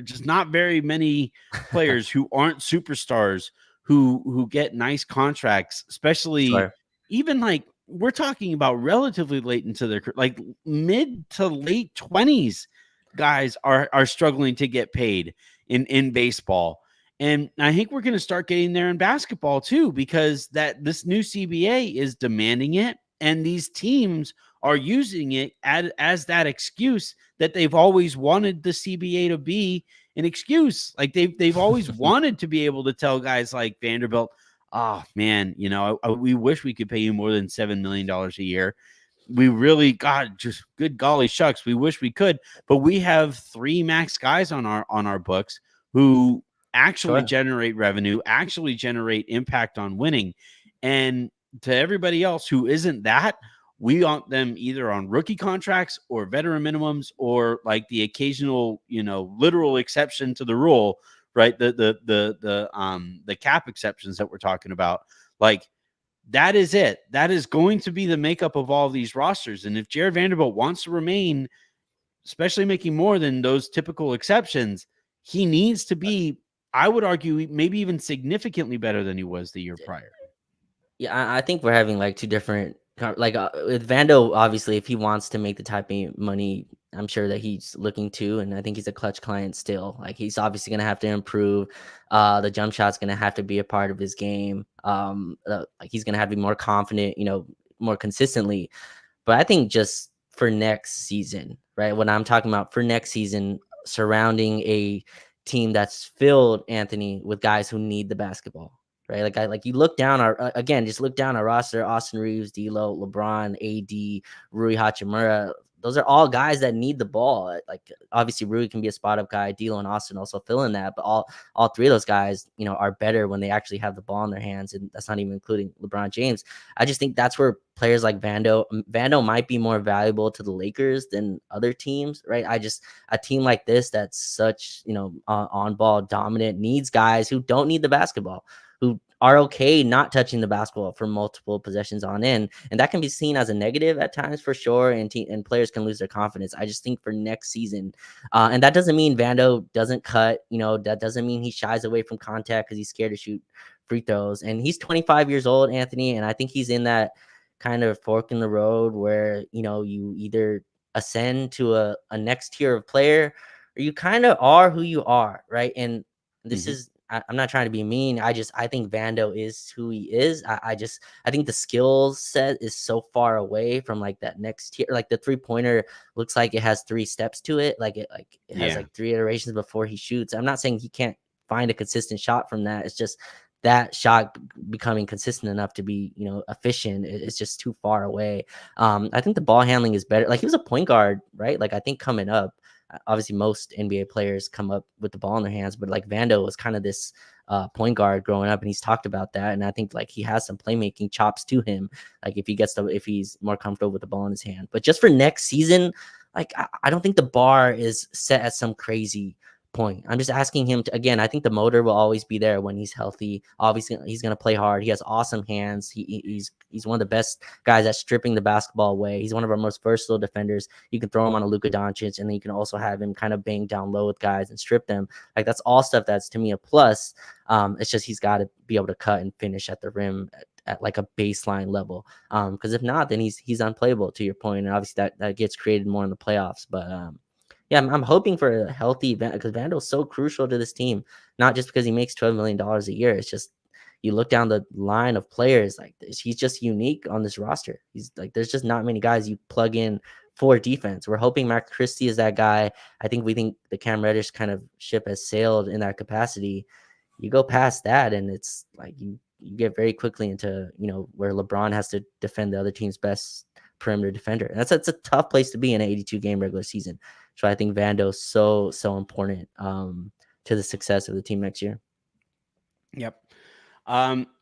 just not very many players who aren't superstars who get nice contracts, especially Sure. even like we're talking about relatively late into their like mid to late 20s guys are struggling to get paid in baseball. And I think we're going to start getting there in basketball too, because this new CBA is demanding it, and these teams are using it as that excuse that they've always wanted the CBA to be an excuse. Like they've always wanted to be able to tell guys like Vanderbilt, oh man, you know, we wish we could pay you more than $7 million a year. We really, God, just good golly shucks, we wish we could, but we have 3 max guys on our books who actually Sure. generate revenue, actually generate impact on winning. And to everybody else who isn't that, we want them either on rookie contracts or veteran minimums, or like the occasional, you know, literal exception to the rule, right? The cap exceptions that we're talking about. Like that is it. That is going to be the makeup of all of these rosters. And if Jared Vanderbilt wants to remain, especially making more than those typical exceptions, he needs to be, I would argue, maybe even significantly better than he was the year prior. Yeah, I think we're having like two different like with Vando. Obviously, if he wants to make the type of money, I'm sure that he's looking to, and I think he's a clutch client still. Like he's obviously gonna have to improve. The jump shot's gonna have to be a part of his game. Like he's gonna have to be more confident, you know, more consistently. But I think just for next season, right? When I'm talking about for next season, surrounding a team that's filled, Anthony, with guys who need the basketball, right? Like you look down our again, just look down our roster: Austin Reeves, D'Lo, LeBron, AD, Rui Hachimura. Those are all guys that need the ball. Like obviously, Rui can be a spot up guy. D'Lo and Austin also fill in that, but all 3 of those guys, you know, are better when they actually have the ball in their hands, and that's not even including LeBron James. I just think that's where players like Vando might be more valuable to the Lakers than other teams, right? A team like this that's such, you know, on ball dominant needs guys who don't need the basketball, who are okay not touching the basketball for multiple possessions on end, and that can be seen as a negative at times for sure, and players can lose their confidence. I just think for next season, and that doesn't mean Vando doesn't cut, you know, that doesn't mean he shies away from contact because he's scared to shoot free throws, and he's 25 years old, Anthony, and I think he's in that kind of fork in the road where, you know, you either ascend to a next tier of player, or you kind of are who you are, right? And this Mm-hmm. is I'm not trying to be mean. I think Vando is who he is. I think the skill set is so far away from like that next tier. Like the 3-pointer looks like it has 3 steps to it. Like it has Yeah. like 3 iterations before he shoots. I'm not saying he can't find a consistent shot from that. It's just that shot becoming consistent enough to be, you know, efficient. It's just too far away. I think the ball handling is better. Like he was a point guard, right? Like I think coming up, obviously most NBA players come up with the ball in their hands, but like Vando was kind of this point guard growing up, and he's talked about that. And I think like he has some playmaking chops to him, like if he's more comfortable with the ball in his hand. But just for next season, like I don't think the bar is set at some crazy point. I'm just asking him to, again, I think the motor will always be there when he's healthy. Obviously, he's going to play hard. He has awesome hands. He's one of the best guys at stripping the basketball away. He's one of our most versatile defenders. You can throw him on a Luka Doncic, and then you can also have him kind of bang down low with guys and strip them. Like, that's all stuff that's, to me, a plus. It's just he's got to be able to cut and finish at the rim at like a baseline level. Because if not, then he's unplayable, to your point. And obviously that gets created more in the playoffs. But yeah, I'm hoping for a healthy because Vanderbilt's so crucial to this team, not just because he makes $12 million a year. It's just you look down the line of players, like he's just unique on this roster. He's like, there's just not many guys you plug in for defense. We're hoping Max Christie is that guy. We think the Cam Reddish kind of ship has sailed in that capacity. You go past that, and it's like you get very quickly into, where LeBron has to defend the other team's best perimeter defender. And that's a tough place to be in an 82 game regular season. So I think Vando's so important to the success of the team next year. Yep.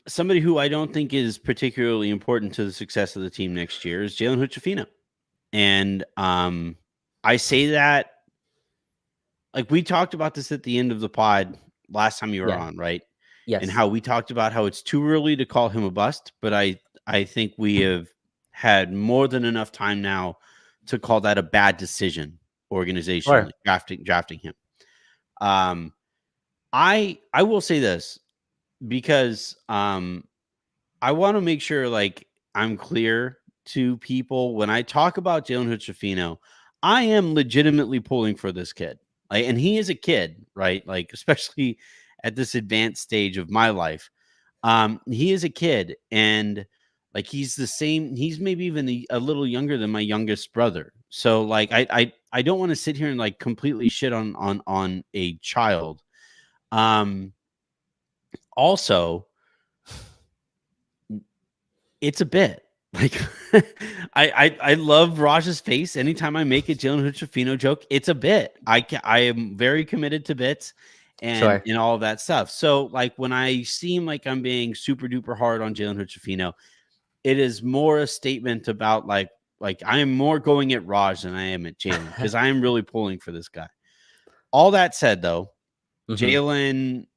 Somebody who I don't think is particularly important to the success of the team next year is Jalen Hood-Schifino. And I say that, like, we talked about this at the end of the pod last time you were on, right? Yes. And how we talked about how it's too early to call him a bust, but I think we have had more than enough time now to call that a bad decision organizationally, drafting him. I will say this because I want to make sure, like, I'm clear to people when I talk about Jalen Hood-Schifino. I am legitimately pulling for this kid. Like, and he is a kid, right? Like, especially at this advanced stage of my life. He is a kid, and like he's maybe even a little younger than my youngest brother. So like I don't want to sit here and like completely shit on a child. Also, it's a bit like I love Raj's face anytime I make a Jalen Hood-Schifino joke. It's a bit. I am very committed to bits and all of that stuff. So like when I seem like I'm being super duper hard on Jalen Hood-Schifino, it is more a statement about like I am more going at Raj than I am at Jalen because I am really pulling for this guy. All that said, though, Jalen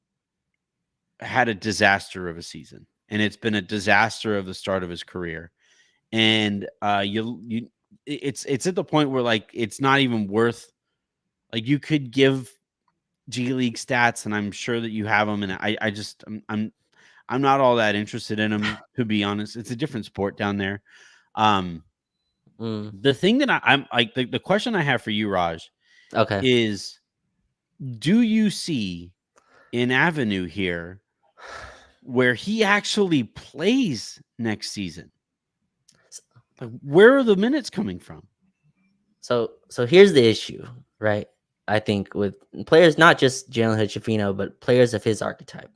had a disaster of a season, and it's been a disaster of the start of his career. And it's at the point where like it's not even worth, like, you could give G League stats, and I'm sure that you have them, and I'm not all that interested in them, to be honest. It's a different sport down there. The thing that I'm like, the question I have for you, Raj, is, do you see an avenue here where he actually plays next season? Like, where are the minutes coming from? So here's the issue, right? I think with players, not just Jalen Hood-Schifino, but players of his archetype.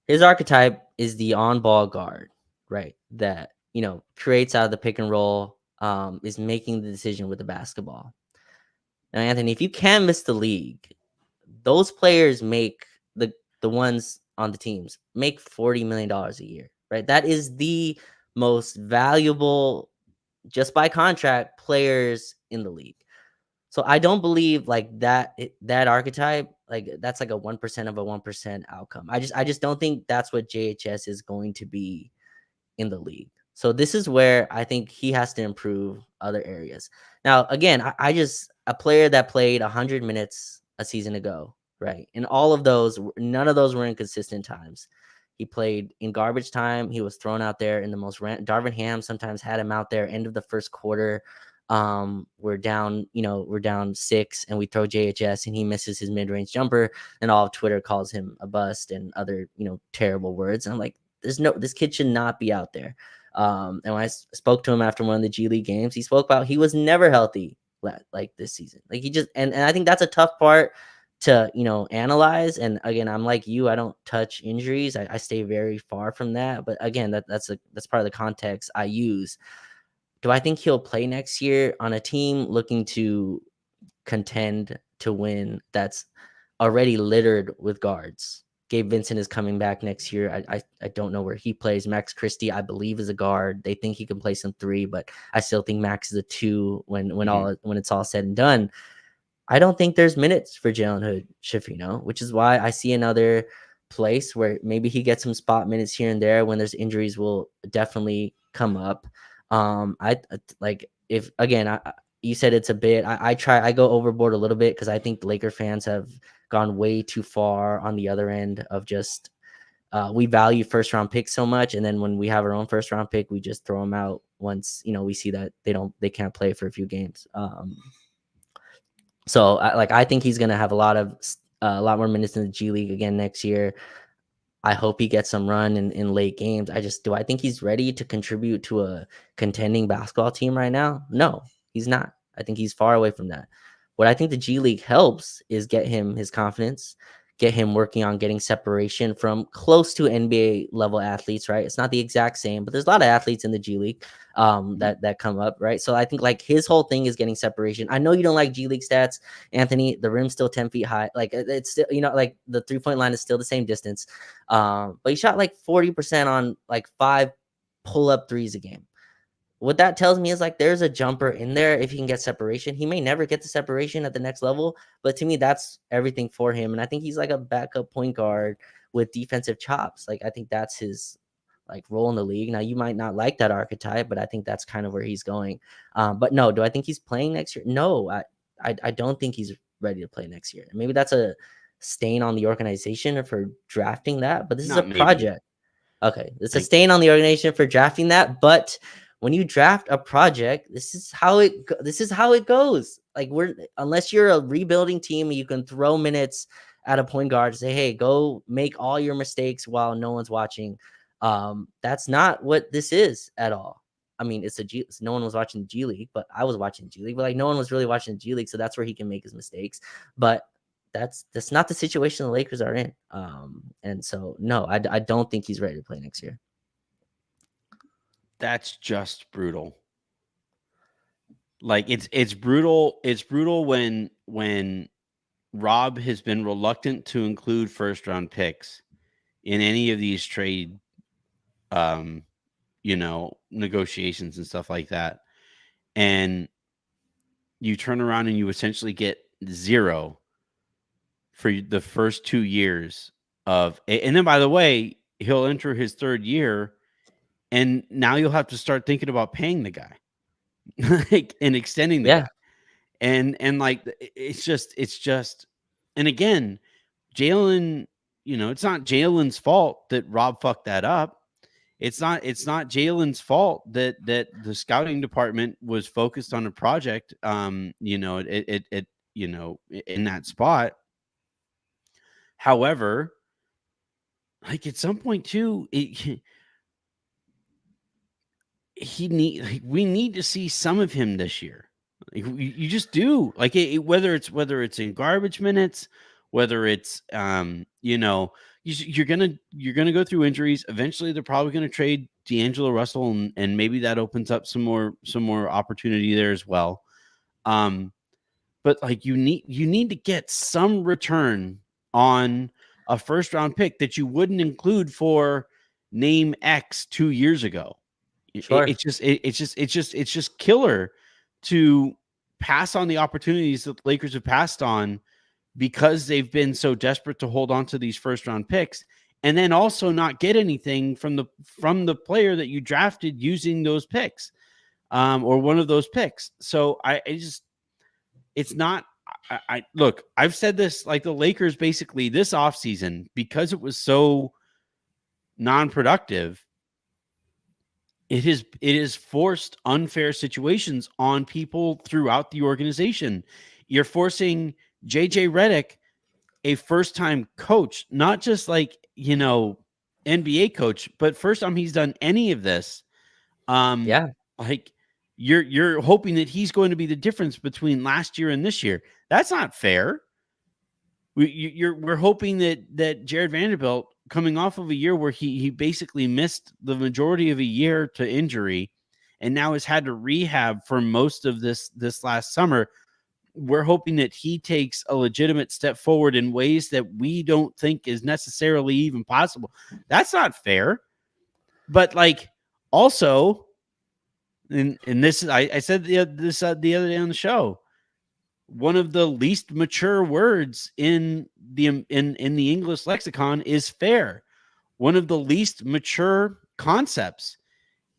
His archetype is the on-ball guard, right? That, creates out of the pick and roll, is making the decision with the basketball. Now, Anthony, if you canvas the league, those players make the ones on the teams make $40 million a year, right? That is the most valuable, just by contract, players in the league. So I don't believe like that archetype, like that's like a 1% of a 1% outcome. I just don't think that's what JHS is going to be in the league. So this is where I think he has to improve other areas. Now, again, I just, a player that played 100 minutes a season ago, right? And all of those, none of those were in consistent times. He played in garbage time. He was thrown out there in the most Darvin Ham sometimes had him out there end of the first quarter. We're down 6 and we throw JHS and he misses his mid-range jumper and all of Twitter calls him a bust and other, terrible words. And I'm like, this kid should not be out there. And when I spoke to him after one of the G League games, he spoke about he was never healthy like this season. Like he just, and I think that's a tough part to, analyze. And again, I'm like you, I don't touch injuries. I stay very far from that. But again, that's part of the context I use. Do I think he'll play next year on a team looking to contend to win that's already littered with guards? Gabe Vincent is coming back next year. I don't know where he plays. Max Christie, I believe, is a guard. They think he can play some 3, but I still think Max is a 2 when it's all said and done. I don't think there's minutes for Jalen Hood-Schifino, which is why I see another place where maybe he gets some spot minutes here and there when there's injuries will definitely come up. I like if again, you said it's a bit. I go overboard a little bit because I think the Laker fans have gone way too far on the other end of just we value first round picks so much, and then when we have our own first round pick, we just throw them out once we see that they can't play for a few games. So I think he's gonna have a lot more minutes in the G League again next year. I hope he gets some run in late games. I think he's ready to contribute to a contending basketball team right now? No, he's not. I think he's far away from that. What I think the G League helps is get him his confidence, get him working on getting separation from close to NBA level athletes, right? It's not the exact same, but there's a lot of athletes in the G League that come up, right? So I think like his whole thing is getting separation. I know you don't like G League stats, Anthony. The rim's still 10 feet high. Like it's still, like the 3-point line is still the same distance. But he shot like 40% on like 5 pull-up threes a game. What that tells me is like there's a jumper in there if he can get separation. He may never get the separation at the next level, but to me, that's everything for him. And I think he's like a backup point guard with defensive chops. Like I think that's his like role in the league. Now you might not like that archetype, but I think that's kind of where he's going. But no, do I think he's playing next year? No, I don't think he's ready to play next year. Maybe that's a stain on the organization for drafting that, but this is a Not maybe. project. Okay, it's a Like, stain on the organization for drafting that, but when you draft a project, this is how it goes. Like unless you're a rebuilding team, you can throw minutes at a point guard, say, "Hey, go make all your mistakes while no one's watching." That's not what this is at all. I mean, no one was watching the G League, but I was watching the G League, but like no one was really watching the G League, so that's where he can make his mistakes. But that's not the situation the Lakers are in. And so no, I don't think he's ready to play next year. that's just brutal. Like it's brutal. It's brutal when Rob has been reluctant to include first round picks in any of these trade negotiations and stuff like that. And you turn around and you essentially get 0 for the first 2 years and then by the way, he'll enter his 3rd year and now you'll have to start thinking about paying the guy like and extending the guy. And like it's just and again, Jalen, it's not Jalen's fault that Rob fucked that up. It's not Jalen's fault that the scouting department was focused on a project in that spot. However, like at some point too, we need to see some of him this year. Like, you just do. Like whether it's in garbage minutes, whether it's you're gonna go through injuries. Eventually, they're probably gonna trade D'Angelo Russell, and maybe that opens up some more opportunity there as well. But like you need to get some return on a first round pick that you wouldn't include for name X 2 years ago. Sure. It's just killer to pass on the opportunities that the Lakers have passed on because they've been so desperate to hold on to these first round picks, and then also not get anything from the player that you drafted using those picks, or one of those picks. So it's not. I look. I've said this, like the Lakers basically this offseason, because it was so non-productive, it is forced unfair situations on people throughout the organization. You're forcing JJ Redick, a first-time coach, not just like NBA coach, but first time he's done any of this. Yeah. Like you're hoping that he's going to be the difference between last year and this year. That's not fair. We're hoping that Jared Vanderbilt, coming off of a year where he basically missed the majority of a year to injury, and now has had to rehab for most of this last summer. We're hoping that he takes a legitimate step forward in ways that we don't think is necessarily even possible. That's not fair. But like also, and this I said the other day on the show, one of the least mature words in the English lexicon is fair. One of the least mature concepts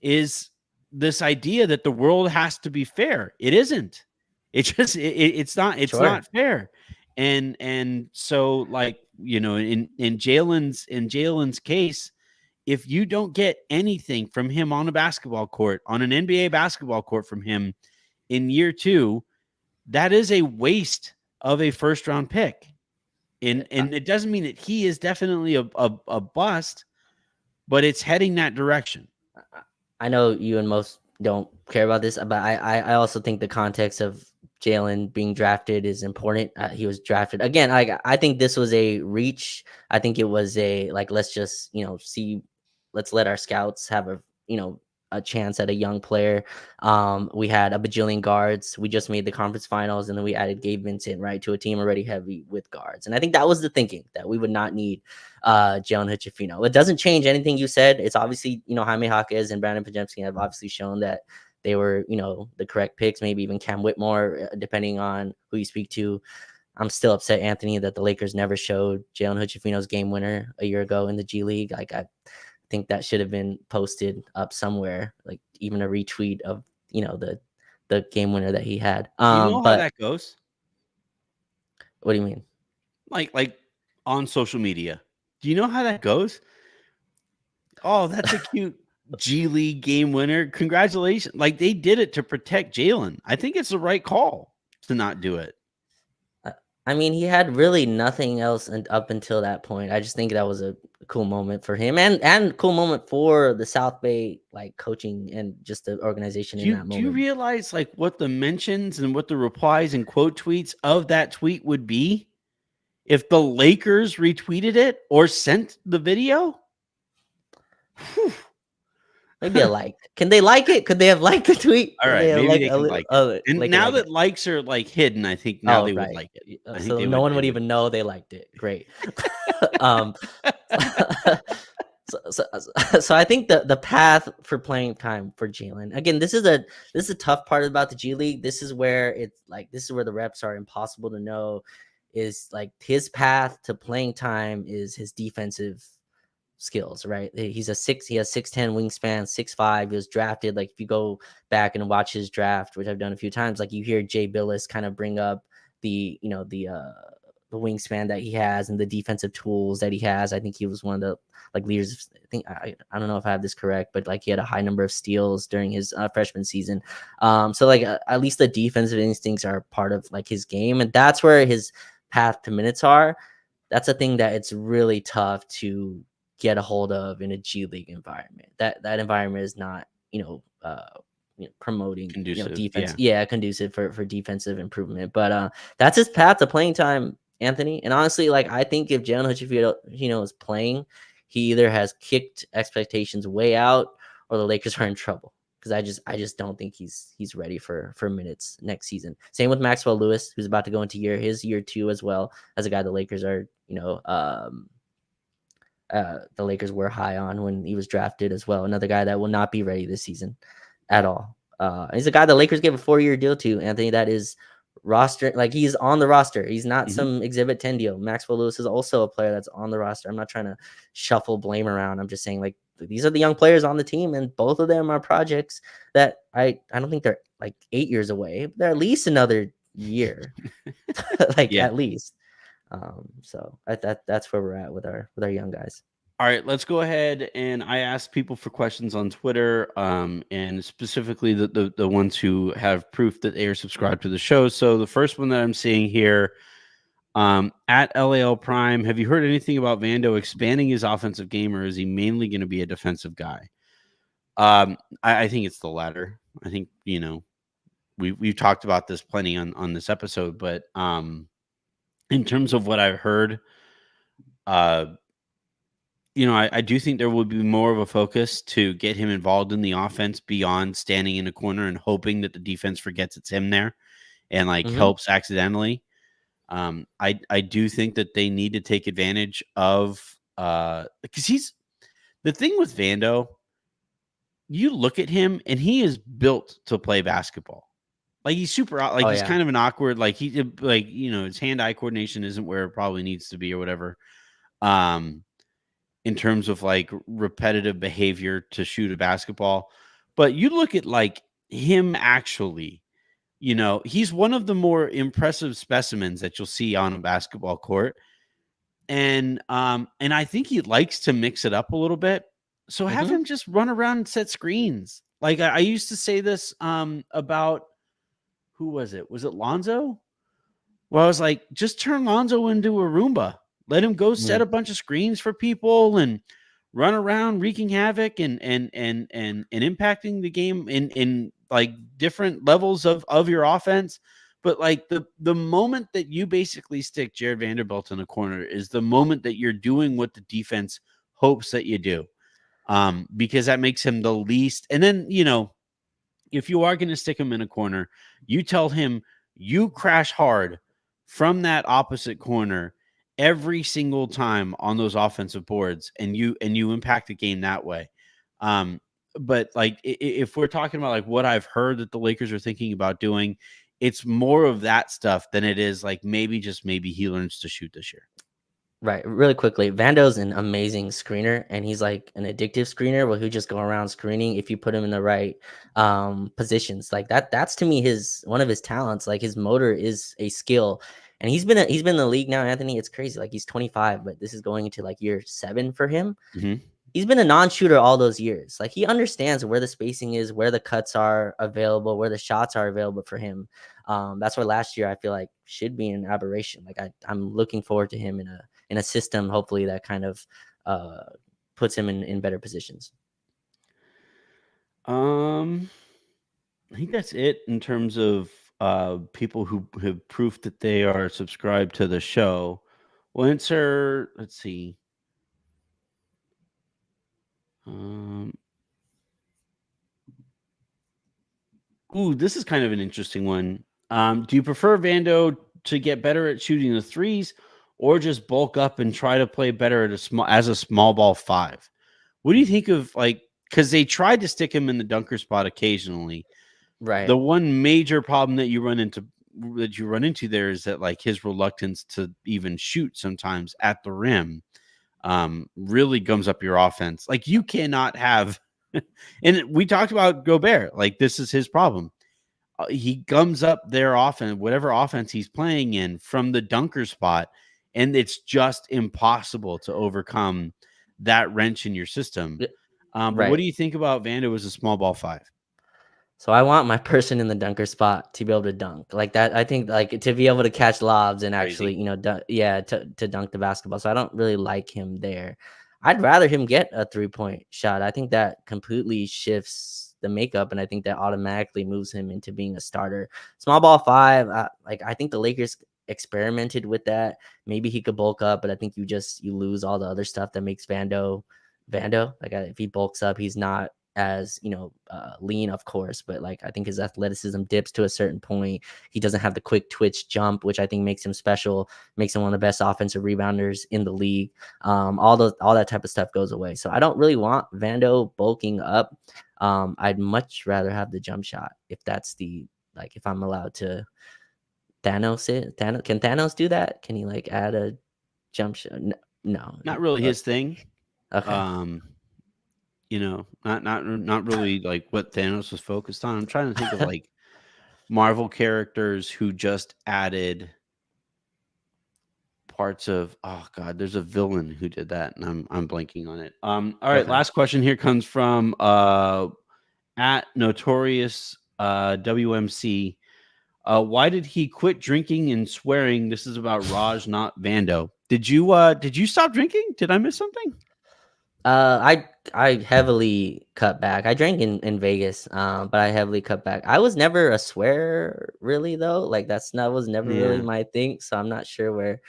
is this idea that the world has to be fair. It isn't. It's Sure. not fair. And so, like, in Jalen's case, if you don't get anything from him on a basketball court, on an NBA basketball court from him in year 2, that is a waste of a first round pick. And it doesn't mean that he is definitely a bust, but it's heading that direction. I know you and most don't care about this, but I also think the context of Jalen being drafted is important. He was drafted again. I think this was a reach. I think it was a like, let's just see, let's let our scouts have a chance at a young player. We had a bajillion guards. We just made the conference finals, and then we added Gabe Vincent, right, to a team already heavy with guards. And I think that was the thinking, that we would not need Jalen Hood-Schifino. It doesn't change anything you said. It's obviously, Jaime Jaquez and Brandon Pajemski have obviously shown that they were, the correct picks, maybe even Cam Whitmore, depending on who you speak to. I'm still upset, Anthony, that the Lakers never showed Jalen Hood-Schifino's game winner a year ago in the G League. Like, I think that should have been posted up somewhere, like even a retweet of, the game winner that he had. Do you know how But that goes? what do you mean? Like on social media. Do you know how that goes? Oh, that's a cute G League game winner. Congratulations. Like, they did it to protect Jalen. I think it's the right call to not do it. I mean, he had really nothing else up until that point. I just think that was a cool moment for him, and cool moment for the South Bay, like, coaching and just the organization in that moment. Do you realize, like, what the mentions and what the replies and quote tweets of that tweet would be if the Lakers retweeted it or sent the video? Whew. Maybe a like. Can they like it? Could they have liked the tweet? All right, maybe they can like it. And like now it. that likes are like hidden, I think now they would Right. like it. I think So no one would even know they liked it. Great. So I think the path for playing time for Jalen, again, this is a tough part about the G League. This is where the reps are impossible to know. Is like his path to playing time is his defensive skills, right? He has 6'10" wingspan, 6'5". He was drafted. Like, if you go back and watch his draft, which I've done a few times, like, you hear Jay Billis kind of bring up the wingspan that he has and the defensive tools that he has. I think he was one of the leaders. I think I don't know if I have this correct, but he had a high number of steals during his freshman season. So at least the defensive instincts are part of his game, and that's where his path to minutes are. That's a thing that it's really tough to get a hold of in a G League environment. That environment is not promoting defense. Yeah, conducive for defensive improvement. But that's his path to playing time, Anthony. And honestly, I think if Jalen Hood-Schifino is playing, he either has kicked expectations way out or the Lakers are in trouble. Because I just don't think he's ready for minutes next season. Same with Maxwell Lewis, who's about to go into his year 2 as well, as a guy the Lakers are the Lakers were high on when he was drafted as well. Another guy that will not be ready this season at all. He's a guy the Lakers gave a 4-year deal to, Anthony. That is roster. He's on the roster. He's not some Exhibit 10 deal. Maxwell Lewis is also a player that's on the roster. I'm not trying to shuffle blame around. I'm just saying, these are the young players on the team, and both of them are projects that I don't think they're 8 years away. They're at least another year, at least. So that's where we're at with our young guys. All right, let's go ahead, and I asked people for questions on Twitter, and specifically the ones who have proof that they are subscribed to the show. So the first one that I'm seeing here, at LAL Prime, have you heard anything about Vando expanding his offensive game, or is he mainly going to be a defensive guy? I think it's the latter. I think we've talked about this plenty on this episode, but in terms of what I've heard, I do think there would be more of a focus to get him involved in the offense beyond standing in a corner and hoping that the defense forgets it's him there and helps accidentally. I do think that they need to take advantage of because he's the thing with Vando. You look at him and he is built to play basketball. Like he's super like Oh he's yeah. kind of an awkward like he like his hand-eye coordination isn't where it probably needs to be or whatever. Um, in terms of like repetitive behavior to shoot a basketball, but you look at like him actually, he's one of the more impressive specimens that you'll see on a basketball court. And I think he likes to mix it up a little bit. So have Mm-hmm. him just run around and set screens. Like I used to say this about who was it? Was it Lonzo? Well, I was like, just turn Lonzo into a Roomba. Let him go set Mm. a bunch of screens for people and run around wreaking havoc and impacting the game in like different levels of your offense. But like the moment that you basically stick Jared Vanderbilt in a corner is the moment that you're doing what the defense hopes that you do. Because that makes him the least. And then, if you are going to stick him in a corner, you tell him you crash hard from that opposite corner every single time on those offensive boards, and you impact the game that way. Um, but like if we're talking about like what I've heard that the Lakers are thinking about doing, it's more of that stuff than it is like maybe he learns to shoot this year. Right. Really quickly, Vando's an amazing screener, and he's like an addictive screener where he'll just go around screening if you put him in the right positions. Like that's to me his one of his talents. Like his motor is a skill. And he's been in the league now, Anthony. It's crazy. Like he's 25, but this is going into like year 7 for him. Mm-hmm. He's been a non-shooter all those years. Like he understands where the spacing is, where the cuts are available, where the shots are available for him. That's why last year I feel like should be an aberration. Like I'm looking forward to him in a system, hopefully that kind of puts him in better positions. I think that's it in terms of people who have proof that they are subscribed to the show. We'll answer. Let's see. Um, this is kind of an interesting one. Do you prefer Vando to get better at shooting the threes, or just bulk up and try to play better at as a small ball 5? What do you think of like? Because they tried to stick him in the dunker spot occasionally. Right. The one major problem that you run into there is that like his reluctance to even shoot sometimes at the rim really gums up your offense. Like you cannot have and we talked about Gobert, like this is his problem. He gums up their offense, whatever offense he's playing in, from the dunker spot, and it's just impossible to overcome that wrench in your system. But what Right. do you think about Vando as a small ball 5? So I want my person in the dunker spot to be able to dunk like that. I think like to be able to catch lobs and actually, Crazy. to dunk the basketball. So I don't really like him there. I'd rather him get a 3-point shot. I think that completely shifts the makeup, and I think that automatically moves him into being a starter. Small ball 5, I think the Lakers experimented with that. Maybe he could bulk up, but I think you lose all the other stuff that makes Vando. Like if he bulks up, he's not as lean, of course, but like I think his athleticism dips to a certain point. He doesn't have the quick twitch jump, which I think makes him special, makes him one of the best offensive rebounders in the league. All that type of stuff goes away. So I don't really want Vando bulking up. I'd much rather have the jump shot if that's if I'm allowed to Thanos it. Can Thanos do that? Can he like add a jump shot? No. Not really his thing. Okay. Not really like what Thanos was focused on. I'm trying to think of like Marvel characters who just added parts of. Oh God, there's a villain who did that, and I'm blanking on it. All right, Okay. last question here comes from at Notorious WMC. Why did he quit drinking and swearing? This is about Raj, not Vando. Did you stop drinking? Did I miss something? I heavily cut back. I drank in Vegas, but I heavily cut back. I was never a swear really though. Like that was never really Yeah. my thing. So I'm not sure where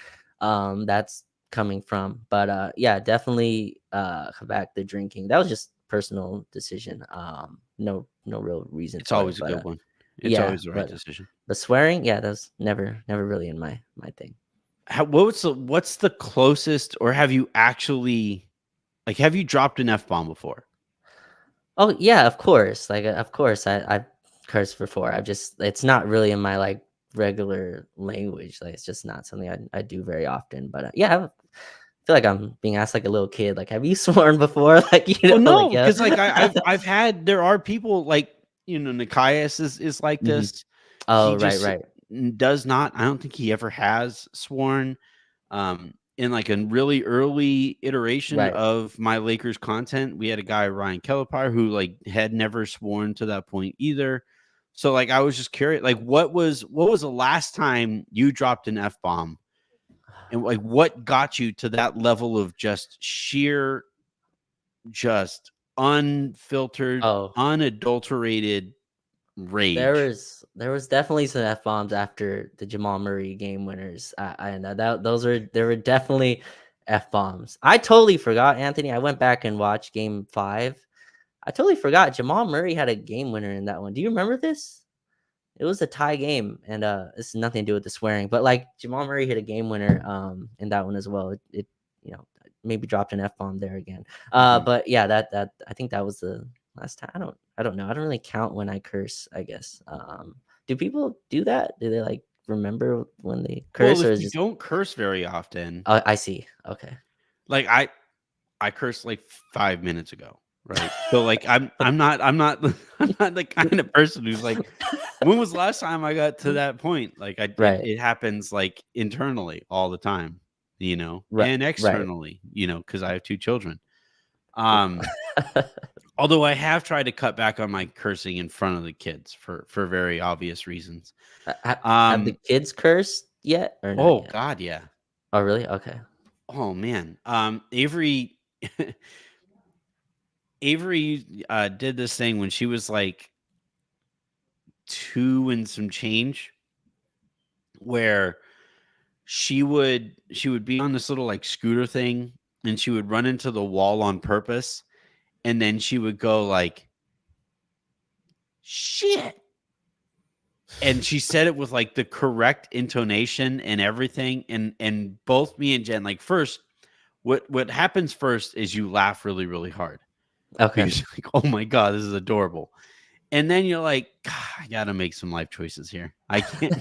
that's coming from. But yeah, definitely cut back the drinking. That was just personal decision. No real reason It's for it. always a But good one. It's yeah, always the right but decision. the swearing, yeah, that was never really in my thing. What's the closest, or have you actually dropped an F-bomb before? Oh yeah, of course. Like of course, I've curse before. It's not really in my like regular language. Like it's just not something I do very often. But yeah, I feel like I'm being asked like a little kid. Like, have you sworn before? Like, Well, like no, yeah. because like I've had there are people like Nikias is like hmm this. Oh, He right, just right, does not. I don't think he ever has sworn. In like a really early iteration right. of my Lakers content, we had a guy Ryan Kellepire who like had never sworn to that point either. So like I was just curious, like what was the last time you dropped an F bomb, and like what got you to that level of just sheer, just unfiltered, Oh, unadulterated rage? there was definitely some F bombs after the Jamal Murray game winners. I know that there were definitely F bombs. I totally forgot, Anthony. I went back and watched Game 5. I totally forgot Jamal Murray had a game winner in that one. Do you remember this? It was a tie game, and this has nothing to do with the swearing, but like Jamal Murray hit a game winner in that one as well. It you know maybe dropped an F bomb there again. Mhm. But yeah, that I think that was the last time. I don't know. I don't really count when I curse, I guess. Do people do that? Do they like remember when they Well, curse, or if is you just don't curse very often, I see. Okay. like I cursed like 5 minutes ago, right? So like I'm not I'm not the kind of person who's like, when was the last time I got to that point? Like Right. it happens like internally all the time, Right. and Right. externally, because I have two children. Um, Although I have tried to cut back on my cursing in front of the kids for very obvious reasons. Have the Um, kids cursed yet or not oh yet? God, yeah. Oh, really? Okay. Oh man. Avery Avery did this thing when she was like two and some change, where she would be on this little like scooter thing, and she would run into the wall on purpose, and then she would go like, shit. And she said it with like the correct intonation and everything. And both me and Jen, like, first, what happens first is you laugh really, really hard, Okay. because you're like, oh my God, this is adorable. And then you're like, God, I gotta make some life choices here. I can't.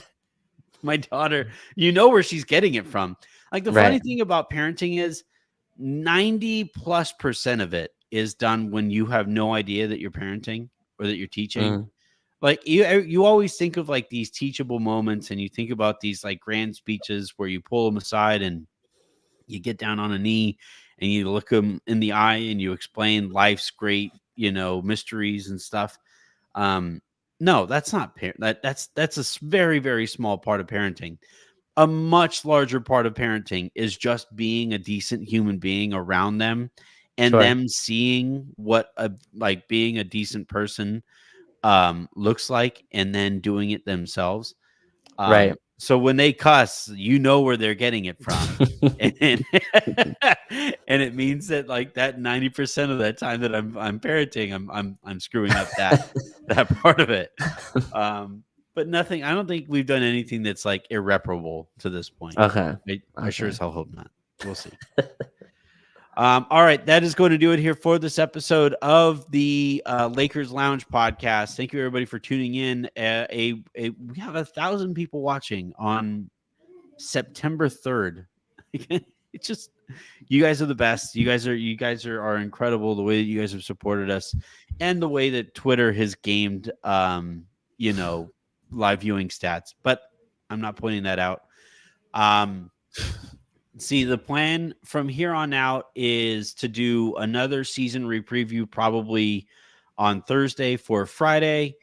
My daughter, where she's getting it from. Like, the funny Right. thing about parenting is 90+% of it is done when you have no idea that you're parenting or that you're teaching. Mm, Like, you always think of like these teachable moments, and you think about these like grand speeches where you pull them aside and you get down on a knee and you look them in the eye and you explain life's great, mysteries and stuff. Um, no, that's not that's a very, very small part of parenting. A much larger part of parenting is just being a decent human being around them, and sure. them seeing what like being a decent person looks like, and then doing it themselves. Right. So when they cuss, you know where they're getting it from. And and it means that like that 90% of that time that I'm parenting, I'm screwing up that part of it. But nothing, I don't think we've done anything that's like irreparable to this point. Okay. I sure Okay. as hell hope not. We'll see. All right, that is going to do it here for this episode of the Lakers Lounge podcast. Thank you, everybody, for tuning in. We have 1,000 people watching on September 3rd. It's just, you guys are the best. You guys are incredible. The way that you guys have supported us, and the way that Twitter has gamed, live viewing stats. But I'm not pointing that out. Um, See, the plan from here on out is to do another season repreview probably on Thursday for Friday.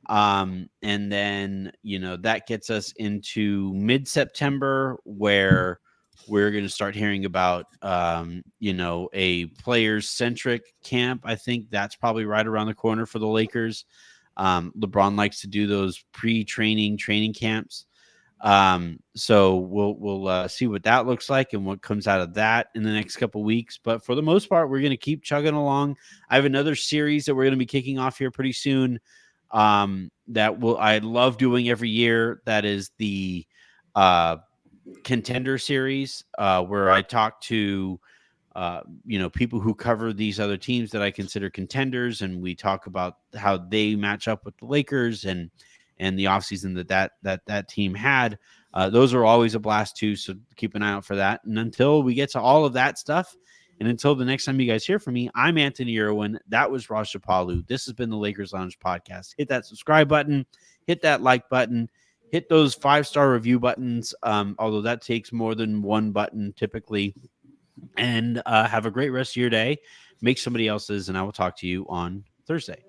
And then, that gets us into mid-September, where we're going to start hearing about, a players-centric camp. I think that's probably right around the corner for the Lakers. LeBron likes to do those pre-training training camps. So we'll see what that looks like and what comes out of that in the next couple weeks. But for the most part, we're going to keep chugging along. I have another series that we're going to be kicking off here pretty soon. I love doing every year. That is the contender series, where I talk to people who cover these other teams that I consider contenders, and we talk about how they match up with the Lakers and the offseason that team had. Those are always a blast too, so keep an eye out for that. And until we get to all of that stuff, and until the next time you guys hear from me, I'm Anthony Irwin. That was Raj Shapalu. This has been the Lakers Lounge podcast. Hit that subscribe button, hit that like button, hit those 5-star review buttons, although that takes more than one button typically. And have a great rest of your day. Make somebody else's, and I will talk to you on Thursday.